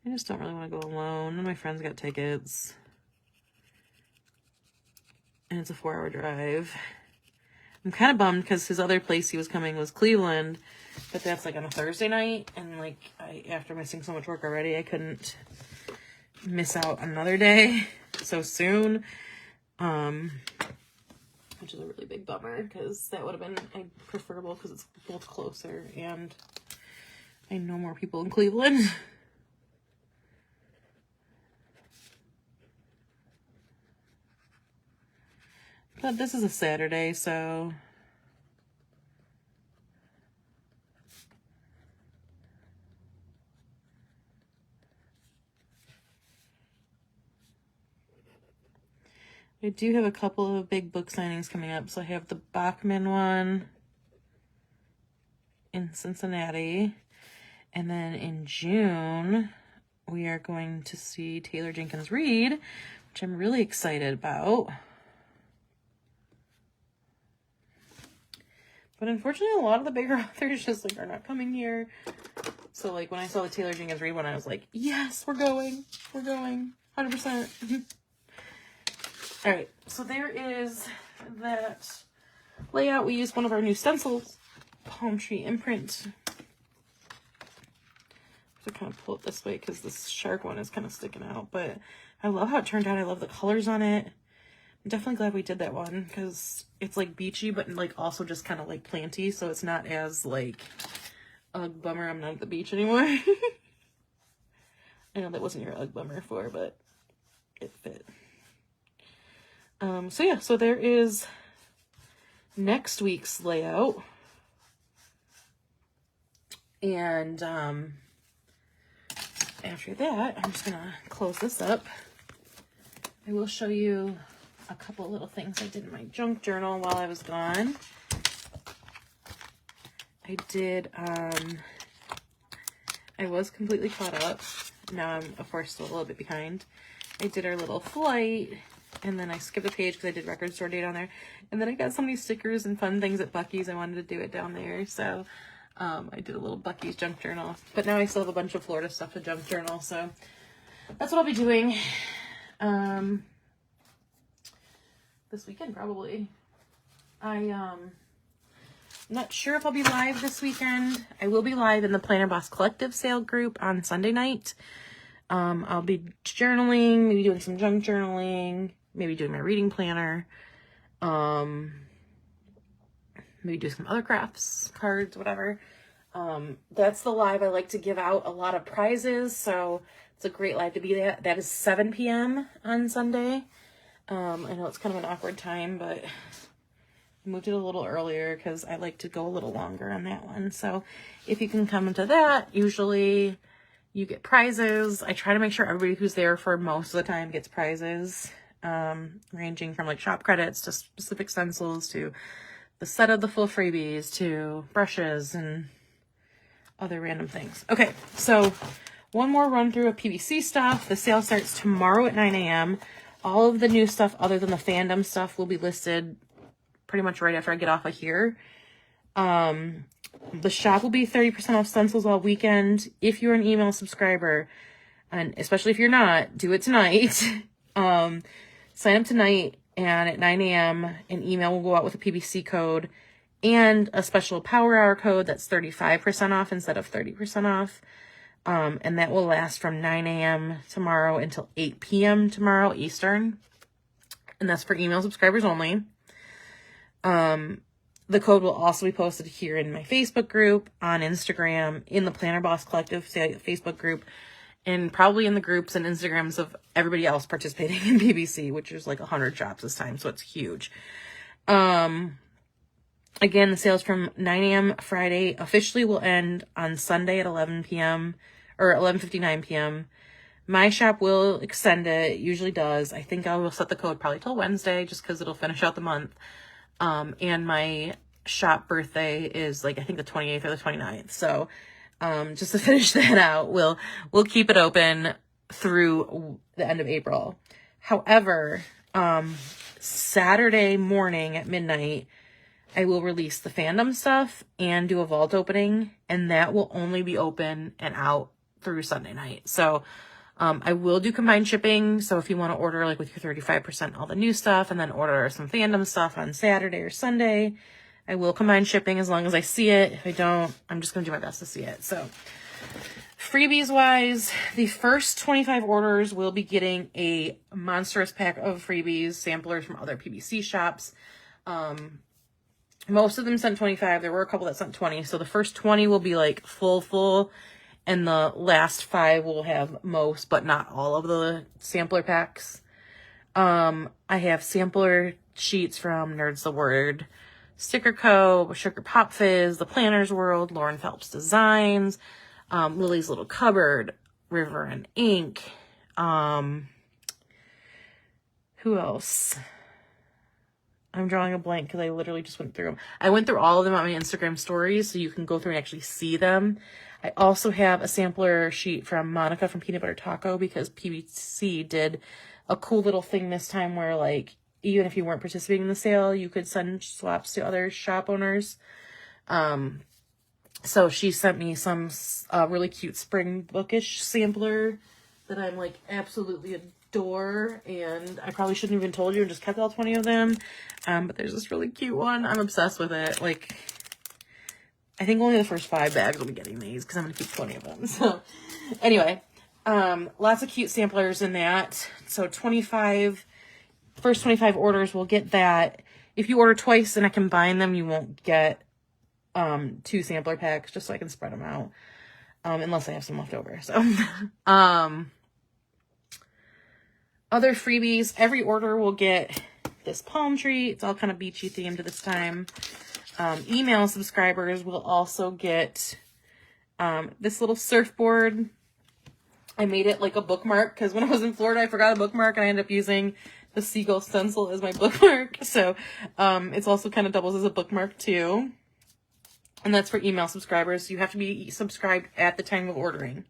I just don't really want to go alone. None of my friends got tickets. And it's a 4-hour drive. I'm kind of bummed because his other place he was coming was Cleveland, but that's like on a Thursday night, and like after missing so much work already, I couldn't miss out another day so soon, which is a really big bummer because that would have been preferable because it's both closer and I know more people in Cleveland. But this is a Saturday, so I do have a couple of big book signings coming up. So I have the Bachman one in Cincinnati, and then in June we are going to see Taylor Jenkins Reid, which I'm really excited about. But unfortunately, a lot of the bigger authors just like are not coming here. So like when I saw the Taylor Jenkins Reid one, I was like, yes, we're going. We're going. 100%. All right. So there is that layout. We used one of our new stencils, Palm Tree Imprint. I have to kind of pull it this way because this shark one is kind of sticking out. But I love how it turned out. I love the colors on it. I'm definitely glad we did that one because it's like beachy, but like also just kind of like planty, so it's not as like, ugh, bummer I'm not at the beach anymore. I know that wasn't your ugh bummer for, but it fit. So yeah, so there is next week's layout, and after that, I'm just gonna close this up. I will show you a couple little things I did in my junk journal while I was gone. I did, I was completely caught up. Now I'm, of course, still a little bit behind. I did our little flight, and then I skipped a page because I did record store date on there. And then I got so many stickers and fun things at Buc-ee's. I wanted to do it down there, so I did a little Buc-ee's junk journal. But now I still have a bunch of Florida stuff to junk journal, so that's what I'll be doing. This weekend probably. I'm not sure if I'll be live this weekend. I will be live in the Planner Boss Collective sale group on Sunday night. I'll be journaling, maybe doing some junk journaling, maybe doing my reading planner, maybe do some other crafts, cards, whatever. That's the live I like to give out a lot of prizes, so it's a great live to be at. That is 7 p.m. on Sunday. I know it's kind of an awkward time, but I moved it a little earlier because I like to go a little longer on that one. So if you can come to that, usually you get prizes. I try to make sure everybody who's there for most of the time gets prizes, ranging from like shop credits to specific stencils to the set of the full freebies to brushes and other random things. Okay, so one more run through of PVC stuff. The sale starts tomorrow at 9 a.m. All of the new stuff other than the fandom stuff will be listed pretty much right after I get off of here. The shop will be 30% off stencils all weekend. If you're an email subscriber, and especially if you're not, do it tonight. Sign up tonight, and at 9 a.m. an email will go out with a PVC code and a special power hour code that's 35% off instead of 30% off. And that will last from 9 a.m. tomorrow until 8 p.m. tomorrow Eastern. And that's for email subscribers only. The code will also be posted here in my Facebook group, on Instagram, in the Planner Boss Collective Facebook group, and probably in the groups and Instagrams of everybody else participating in PVC, which is like 100 shops this time, so it's huge. Again, the sales from 9 a.m. Friday officially will end on Sunday at 11 p.m. or 11:59 p.m. My shop will extend it. It usually does. I think I will set the code probably till Wednesday just because it'll finish out the month. And my shop birthday is like, I think the 28th or the 29th. So, just to finish that out, we'll keep it open through the end of April. However, Saturday morning at midnight, I will release the fandom stuff and do a vault opening, and that will only be open and out through Sunday night. So, I will do combined shipping. So if you want to order like with your 35% all the new stuff and then order some fandom stuff on Saturday or Sunday, I will combine shipping as long as I see it. If I don't, I'm just going to do my best to see it. So freebies wise, the first 25 orders will be getting a monstrous pack of freebies, samplers from other PVC shops. Most of them sent 25. There were a couple that sent 20. So the first 20 will be like full. And the last 5 will have most, but not all of the sampler packs. I have sampler sheets from Nerds the Word, Sticker Co., Sugar Pop Fizz, The Planner's World, Lauren Phelps Designs, Lily's Little Cupboard, River and Ink. Who else? I'm drawing a blank because I literally just went through them. I went through all of them on my Instagram stories, so you can go through and actually see them. I also have a sampler sheet from Monica from Peanut Butter Taco because PVC did a cool little thing this time where, like, even if you weren't participating in the sale, you could send swaps to other shop owners. So she sent me some really cute spring bookish sampler that I'm, like, absolutely adore, and I probably shouldn't have even told you and just kept all 20 of them. But there's this really cute one. I'm obsessed with it. Like, I think only the first 5 bags will be getting these because I'm going to keep 20 of them. So anyway, lots of cute samplers in that. So first 25 orders will get that. If you order twice and I combine them, you won't get 2 sampler packs just so I can spread them out. Unless I have some left over. So other freebies, every order will get this palm tree. It's all kind of beachy themed this time. Email subscribers will also get this little surfboard. I made it like a bookmark because when I was in Florida, I forgot a bookmark and I ended up using the seagull stencil as my bookmark. So it's also kind of doubles as a bookmark too. And that's for email subscribers. You have to be subscribed at the time of ordering.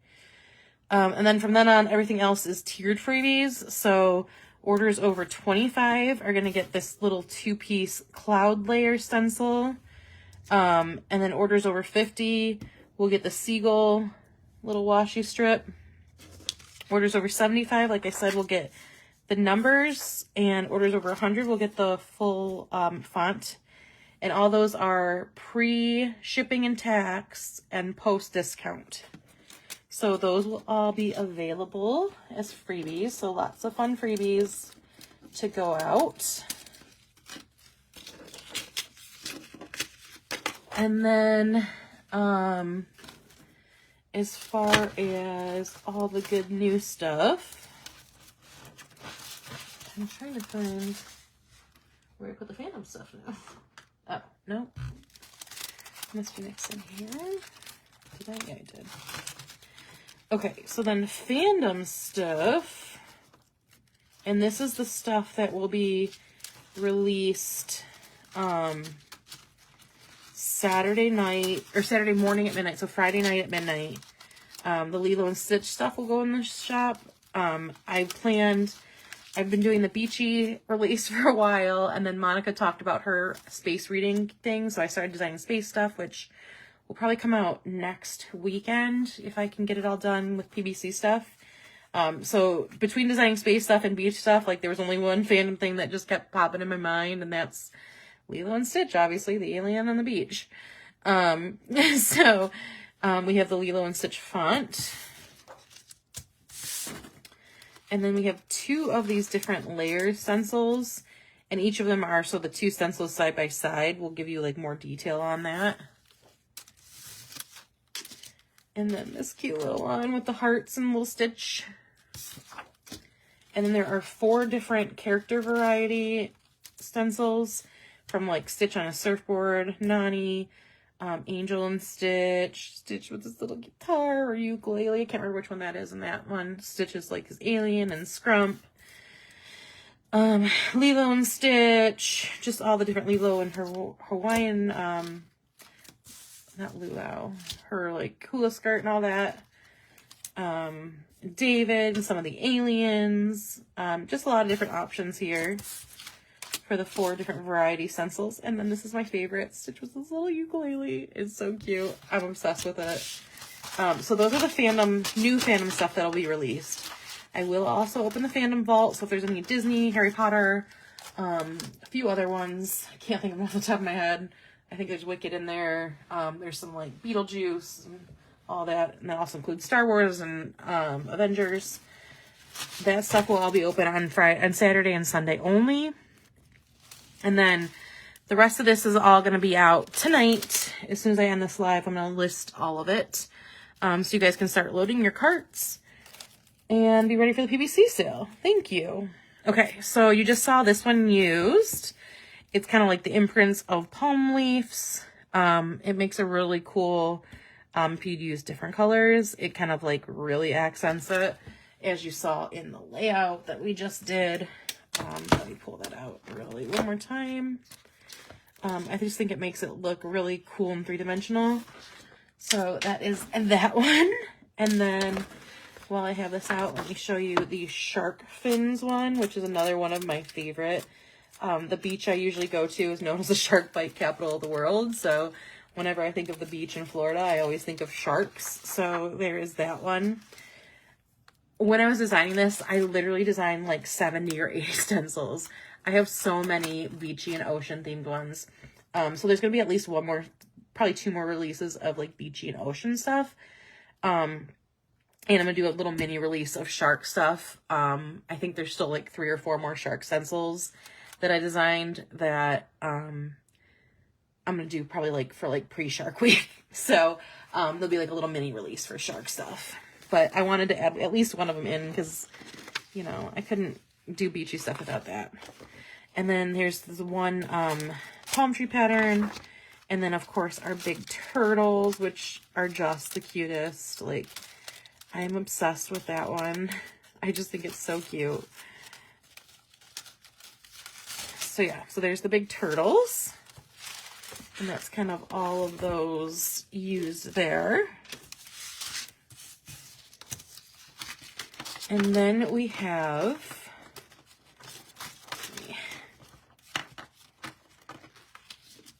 And then from then on, everything else is tiered freebies. So orders over 25 are going to get this little 2-piece cloud layer stencil. And then orders over 50 will get the seagull little washi strip. Orders over 75, like I said, will get the numbers. And orders over 100 will get the full font. And all those are pre-shipping and tax and post-discount. So those will all be available as freebies. So lots of fun freebies to go out. And then as far as all the good new stuff, I'm trying to find where I put the fandom stuff now. Oh, no. Must be mixed in here. Did I? Yeah, I did. Okay, so then fandom stuff. And this is the stuff that will be released Saturday night, or Saturday morning at midnight. So Friday night at midnight. The Lilo and Stitch stuff will go in the shop. I've been doing the Beachy release for a while, and then Monica talked about her space reading thing, so I started designing space stuff, which will probably come out next weekend if I can get it all done with PBC stuff. So between designing space stuff and beach stuff, like there was only one fandom thing that just kept popping in my mind, and that's Lilo and Stitch, obviously, the alien on the beach. We have the Lilo and Stitch font. And then we have 2 of these different layer stencils, and each of them are, so the 2 stencils side by side will give you like more detail on that. And then this cute little one with the hearts and little Stitch. And then there are 4 different character variety stencils from like Stitch on a Surfboard, Nani, Angel and Stitch, Stitch with this little guitar or ukulele. I can't remember which one that is in that one. Stitch is like his alien and Scrump. Lilo and Stitch, just all the different Lilo and her Hawaiian, not luau, her like hula skirt and all that. David and some of the aliens. Just a lot of different options here for the 4 different variety stencils. And then this is my favorite. Stitch with this little ukulele. It's so cute. I'm obsessed with it. So those are the new fandom stuff that'll be released. I will also open the fandom vault. So if there's any Disney, Harry Potter, a few other ones, I can't think of them off the top of my head. I think there's Wicked in there. There's some like Beetlejuice and all that. And that also includes Star Wars and Avengers. That stuff will all be open on Saturday and Sunday only. And then the rest of this is all going to be out tonight. As soon as I end this live, I'm going to list all of it. So you guys can start loading your carts and be ready for the PBC sale. Thank you. Okay, so you just saw this one used. It's kind of like the imprints of palm leaves. It makes a really cool, if you use different colors, it kind of like really accents it, as you saw in the layout that we just did. Let me pull that out really one more time. I just think it makes it look really cool and 3-dimensional. So that is that one. And then while I have this out, let me show you the shark fins one, which is another one of my favorite. The beach I usually go to is known as the shark bite capital of the world. So whenever I think of the beach in Florida, I always think of sharks. So there is that one. When I was designing this, I literally designed like 70 or 80 stencils. I have so many beachy and ocean themed ones. So there's going to be at least one more, probably 2 more releases of like beachy and ocean stuff. And I'm going to do a little mini release of shark stuff. I think there's still like 3 or 4 more shark stencils that I designed that I'm going to do probably like for like pre-Shark Week. So there'll be like a little mini release for shark stuff. But I wanted to add at least one of them in because, you know, I couldn't do beachy stuff without that. And then there's this one palm tree pattern. And then, of course, our big turtles, which are just the cutest. Like, I'm obsessed with that one. I just think it's so cute. So, yeah. So, there's the big turtles. And that's kind of all of those used there. And then we have,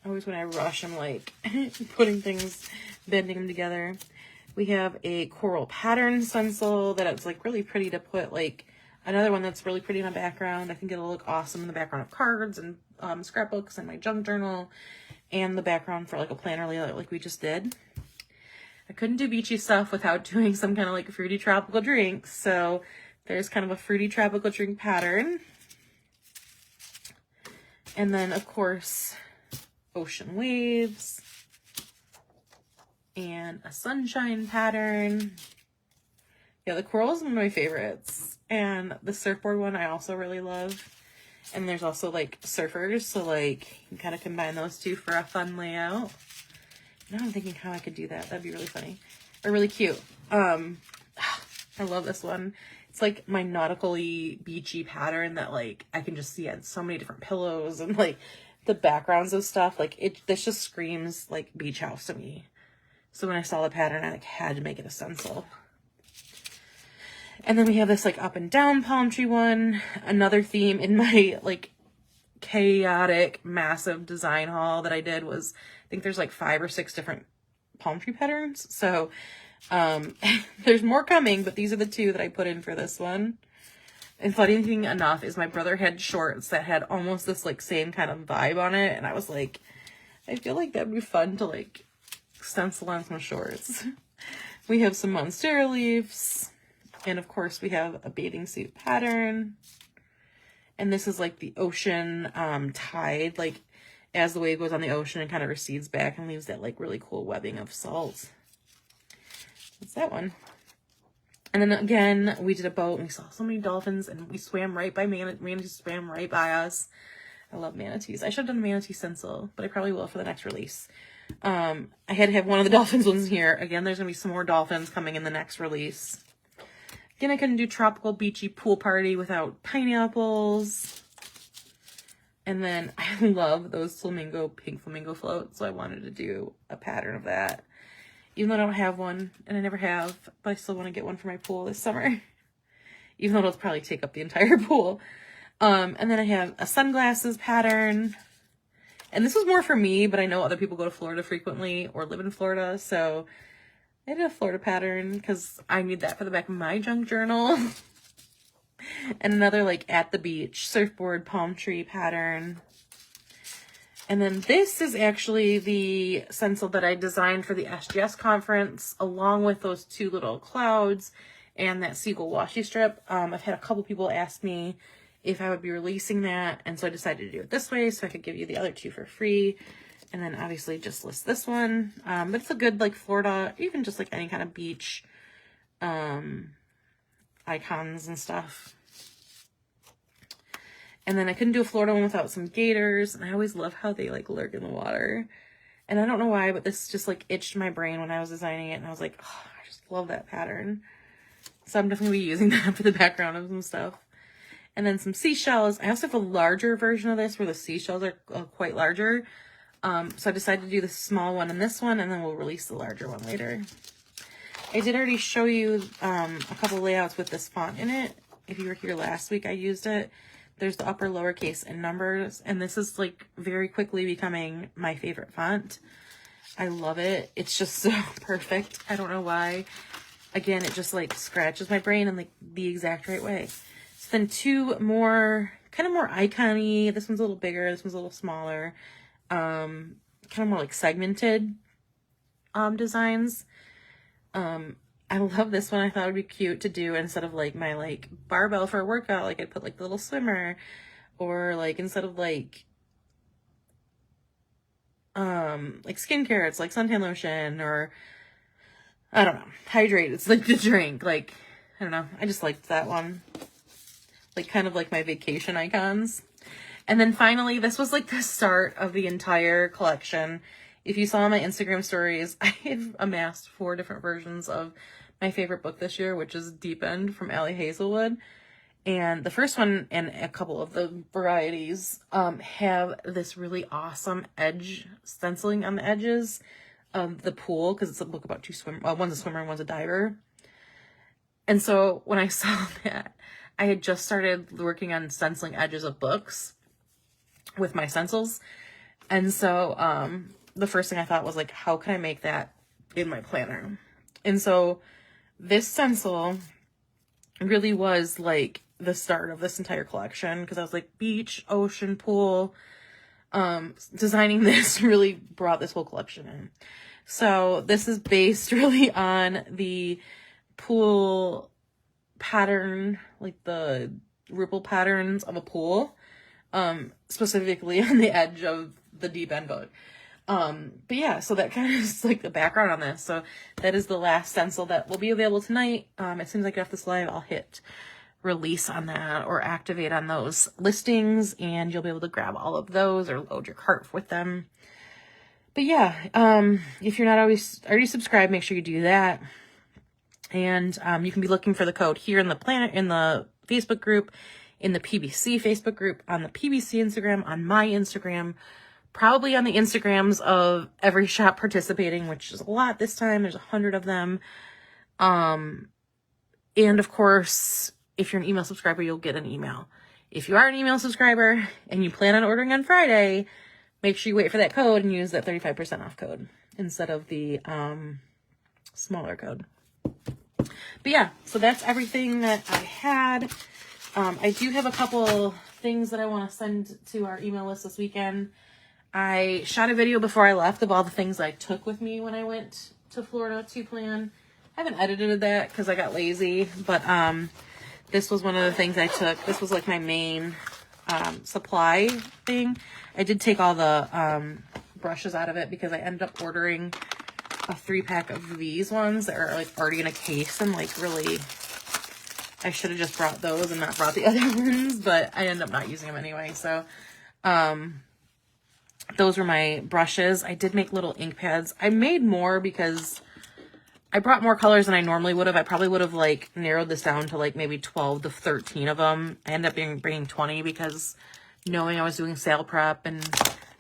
always when I rush, I'm like putting things, bending them together. We have a coral pattern stencil that it's like really pretty to put, like another one that's really pretty in the background. I think it'll look awesome in the background of cards and scrapbooks and my junk journal and the background for like a planner layout like we just did. I couldn't do beachy stuff without doing some kind of like fruity tropical drinks. So there's kind of a fruity tropical drink pattern. And then, of course, ocean waves. And a sunshine pattern. Yeah, the coral is one of my favorites. And the surfboard one I also really love. And there's also like surfers. So like you can kind of combine those two for a fun layout. Now I'm thinking how I could do that. That'd be really funny. Or really cute. I love this one. It's like my nautically beachy pattern that like I can just see on so many different pillows, and like the backgrounds of stuff. Like this just screams like beach house to me. So when I saw the pattern, I like had to make it a stencil. And then we have this like up and down palm tree one. Another theme in my like chaotic massive design haul that I did was, I think there's like 5 or 6 different palm tree patterns. So there's more coming, but these are the 2 that I put in for this one. And funny thing enough is my brother had shorts that had almost this like same kind of vibe on it, and I was like, I feel like that'd be fun to like stencil on some shorts. We have some monstera leaves, and of course we have a bathing suit pattern. And this is like the ocean tide, like as the wave goes on the ocean, it kind of recedes back and leaves that like really cool webbing of salt. That's that one. And then again, we did a boat and we saw so many dolphins, and we swam right by manatees swam right by us. I love manatees. I should have done a manatee stencil, but I probably will for the next release. I had to have one of the dolphins ones here. Again, there's gonna be some more dolphins coming in the next release. Again, I couldn't do tropical beachy pool party without pineapples. And then I love those flamingo, pink flamingo floats, so I wanted to do a pattern of that. Even though I don't have one, and I never have, but I still want to get one for my pool this summer. Even though it'll probably take up the entire pool. And then I have a sunglasses pattern. And this was more for me, but I know other people go to Florida frequently or live in Florida, so I did a Florida pattern because I need that for the back of my junk journal. And another like at the beach surfboard palm tree pattern. And then this is actually the stencil that I designed for the SGS conference, along with those 2 little clouds and that seagull washi strip. I've had a couple people ask me if I would be releasing that, and so I decided to do it this way so I could give you the other 2 for free. And then obviously just list this one. But it's a good like Florida, even just like any kind of beach icons and stuff. And then I couldn't do a Florida one without some gators, and I always love how they like lurk in the water. And I don't know why, but this just like itched my brain when I was designing it, and I was like, oh, I just love that pattern. So I'm definitely using that for the background of some stuff. And then some seashells. I also have a larger version of this where the seashells are quite larger. So I decided to do the small one and this one, and then we'll release the larger one later. I did already show you a couple layouts with this font in it. If you were here last week, I used it. There's the upper lowercase and numbers, and this is like very quickly becoming my favorite font. I love it. It's just so perfect. I don't know why. Again, it just like scratches my brain in like the exact right way. So then 2 more, kind of more icon-y. This one's a little bigger. This one's a little smaller. Kind of more like segmented designs. I love this one. I thought it would be cute to do instead of like my like barbell for a workout. Like I'd put like the little swimmer, or like instead of like skincare, it's like suntan lotion, or I don't know, hydrate. It's like the drink. Like I don't know. I just liked that one. Like kind of like my vacation icons. And then finally, this was like the start of the entire collection. If you saw my Instagram stories, I have amassed 4 different versions of my favorite book this year, which is Deep End from Allie Hazelwood. And the first one and a couple of the varieties have this really awesome edge stenciling on the edges of the pool, because it's a book about 2 swimmers. One's a swimmer and one's a diver. And so when I saw that, I had just started working on stenciling edges of books with my stencils. And so the first thing I thought was like, how can I make that in my planner? And so this stencil really was like the start of this entire collection, because I was like, beach, ocean, pool. Designing this really brought this whole collection in. So this is based really on the pool pattern, like the ripple patterns of a pool, specifically on the edge of the Deep End book. But yeah, so that kind of is like the background on this. So that is the last stencil that will be available tonight. As soon as I get off this live, I'll hit release on that or activate on those listings, and you'll be able to grab all of those or load your cart with them. But yeah, if you're not already subscribed, make sure you do that. And you can be looking for the code here in the Facebook group, in the PBC Facebook group, on the PBC Instagram, on my Instagram, probably on the Instagrams of every shop participating, which is a lot this time. There's 100 of them. And of course, if you're an email subscriber, you'll get an email. If you are an email subscriber and you plan on ordering on Friday, make sure you wait for that code and use that 35% off code instead of the smaller code. But yeah, so that's everything that I had. I do have a couple things that I want to send to our email list this weekend. I shot a video before I left of all the things I took with me when I went to Florida to plan. I haven't edited that because I got lazy, but this was one of the things I took. This was like my main supply thing. I did take all the brushes out of it because I ended up ordering a 3-pack of these ones that are like already in a case, and like really I should have just brought those and not brought the other ones, but I ended up not using them anyway. So those were my brushes. I did make little ink pads. I made more because I brought more colors than I normally would have. I probably would have like narrowed this down to like maybe 12 to 13 of them. I ended up bringing 20 because knowing I was doing sale prep and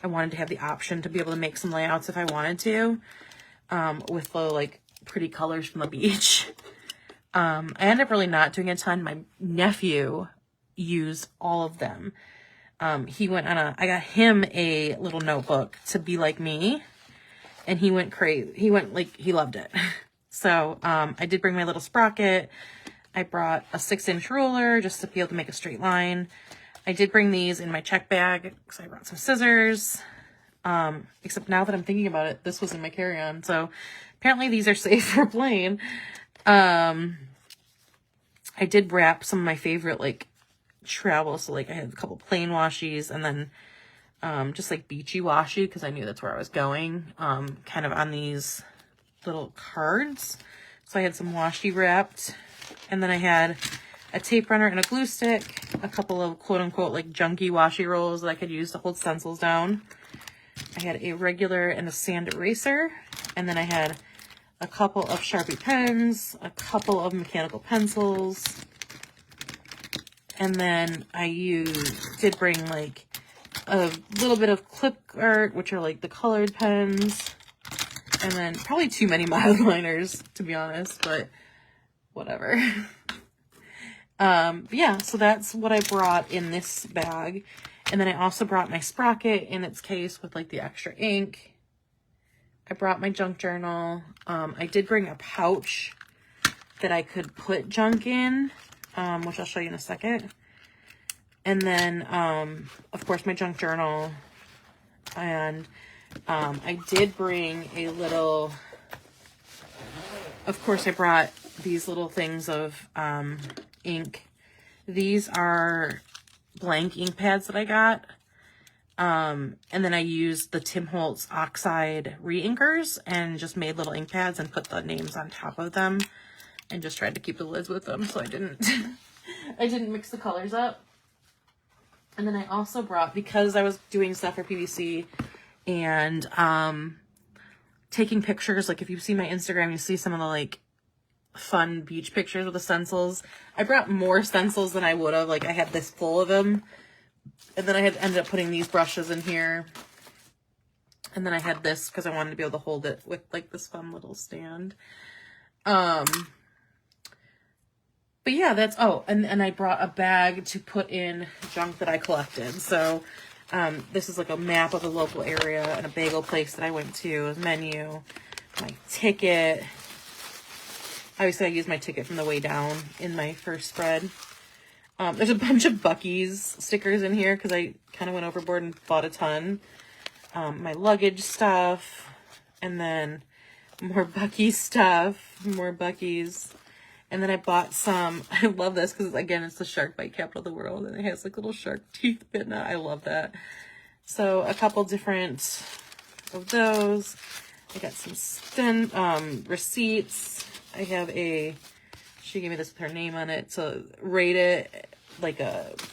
I wanted to have the option to be able to make some layouts if I wanted to, with the like pretty colors from the beach. I ended up really not doing a ton. My nephew used all of them. He went on I got him a little notebook to be like me, and he went crazy. He loved it. So, I did bring my little sprocket. I brought a 6-inch ruler just to be able to make a straight line. I did bring these in my check bag because I brought some scissors. Except now that I'm thinking about it, this was in my carry-on. So apparently these are safe for plane. I did wrap some of my favorite like travel. So like I had a couple plain washies and then just like beachy washi because I knew that's where I was going. Kind of on these little cards. So I had some washi wrapped, and then I had a tape runner and a glue stick, a couple of quote unquote like junky washi rolls that I could use to hold stencils down. I had a regular and a sand eraser, and then I had a couple of Sharpie pens, a couple of mechanical pencils, and then I did bring like a little bit of clip art, which are like the colored pens, and then probably too many mild liners, to be honest, but whatever. Yeah, so that's what I brought in this bag. And then I also brought my sprocket in its case with like the extra ink. I brought my junk journal. I did bring a pouch that I could put junk in, which I'll show you in a second. And then, of course, my junk journal. And I did bring a little, of course, I brought these little things of ink. These are blank ink pads that I got. And then I used the Tim Holtz Oxide re-inkers and just made little ink pads and put the names on top of them and just tried to keep the lids with them so I didn't I didn't mix the colors up. And then I also brought, because I was doing stuff for PVC and taking pictures, like if you see my Instagram, you see some of the like fun beach pictures with the stencils. I brought more stencils than I would have. Like I had this full of them. And then I had ended up putting these brushes in here. And then I had this because I wanted to be able to hold it with like this fun little stand. But yeah, that's, oh, and I brought a bag to put in junk that I collected. So this is like a map of the local area and a bagel place that I went to, a menu, my ticket. Obviously I used my ticket from the way down in my first spread. There's a bunch of Buc-ee's stickers in here because I kind of went overboard and bought a ton. My luggage stuff, and then more Buc-ee's stuff, more Buc-ee's. And then I bought some, I love this because, again, it's the shark bite capital of the world, and it has like little shark teeth bitten out. I love that. So a couple different of those. I got some receipts. I have she gave me this with her name on it to rate it, like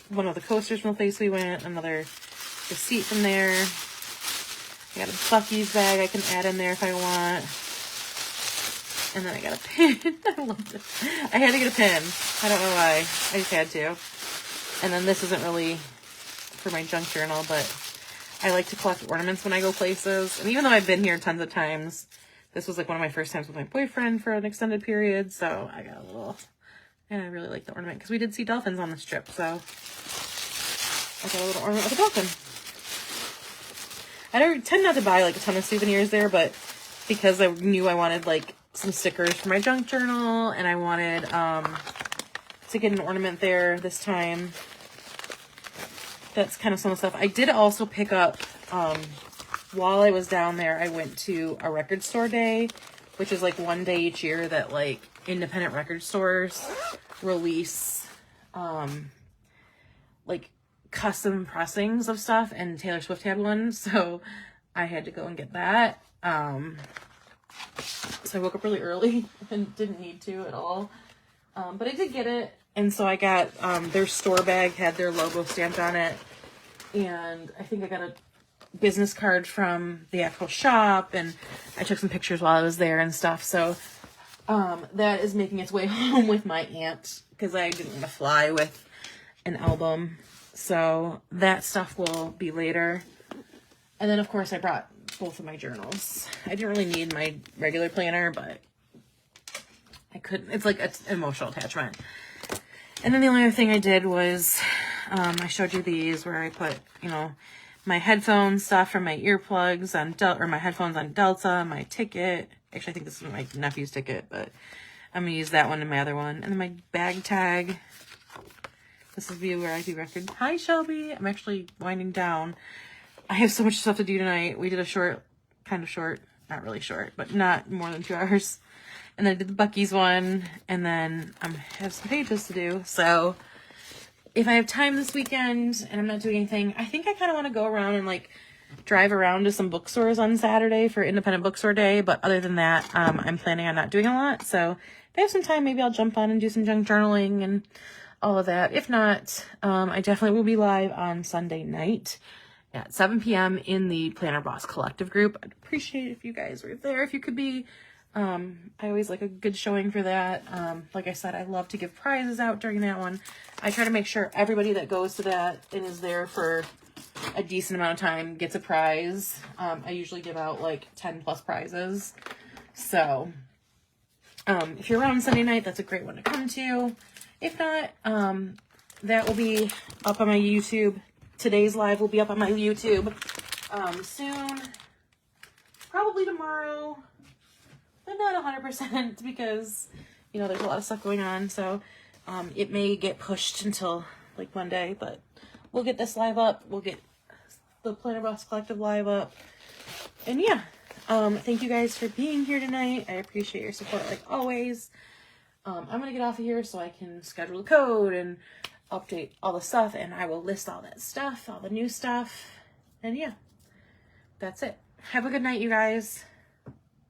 one of the coasters from the place we went, another receipt from there. I got a Buc-ee's bag I can add in there if I want. And then I got a pin. I loved it. I had to get a pin. I don't know why. I just had to. And then this isn't really for my junk journal, but I like to collect ornaments when I go places. And even though I've been here tons of times, this was like one of my first times with my boyfriend for an extended period. So I got a little, and I really like the ornament because we did see dolphins on this trip. So I got a little ornament with a dolphin. I don't tend not to buy like a ton of souvenirs there, but because I knew I wanted like some stickers for my junk journal, and I wanted to get an ornament there this time. That's kind of some of the stuff. I did also pick up, while I was down there, I went to a record store day, which is like one day each year that like independent record stores release like custom pressings of stuff, and Taylor Swift had one, so I had to go and get that. So I woke up really early and didn't need to at all. But I did get it. And so I got, their store bag had their logo stamped on it. And I think I got a business card from the actual shop. And I took some pictures while I was there and stuff. So, that is making its way home with my aunt, because I didn't want to fly with an album. So that stuff will be later. And then of course I brought both of my journals. I didn't really need my regular planner, but I couldn't. It's like an emotional attachment. And then the only other thing I did was, I showed you these where I put, you know, my headphone stuff from my earplugs on or my headphones on Delta, my ticket. Actually, I think this is my nephew's ticket, but I'm gonna use that one and my other one. And then my bag tag. This is View Where I Do Record. Hi, Shelby. I'm actually winding down. I have so much stuff to do tonight. We did a short, kind of short, not really short, but not more than 2 hours. And then I did the Buc-ee's one, and then I have some pages to do. So if I have time this weekend and I'm not doing anything, I think I kind of want to go around and like drive around to some bookstores on Saturday for Independent Bookstore Day. But other than that, I'm planning on not doing a lot. So if I have some time, maybe I'll jump on and do some junk journaling and all of that. If not, I definitely will be live on Sunday night at 7 p.m. in the Planner Boss Collective group. I'd appreciate it if you guys were there, if you could be. I always like a good showing for that. Like I said, I love to give prizes out during that one. I try to make sure everybody that goes to that and is there for a decent amount of time gets a prize. I usually give out like 10 plus prizes. So, if you're around Sunday night, that's a great one to come to. If not, that will be up on my YouTube. Today's live will be up on my YouTube soon. Probably tomorrow. But not 100% because, you know, there's a lot of stuff going on. So it may get pushed until like Monday. But we'll get this live up. We'll get the Planner Boss Collective live up. And yeah, thank you guys for being here tonight. I appreciate your support like always. I'm going to get off of here so I can schedule the code and update all the stuff, and I will list all that stuff, all the new stuff. And yeah, that's it. Have a good night, you guys.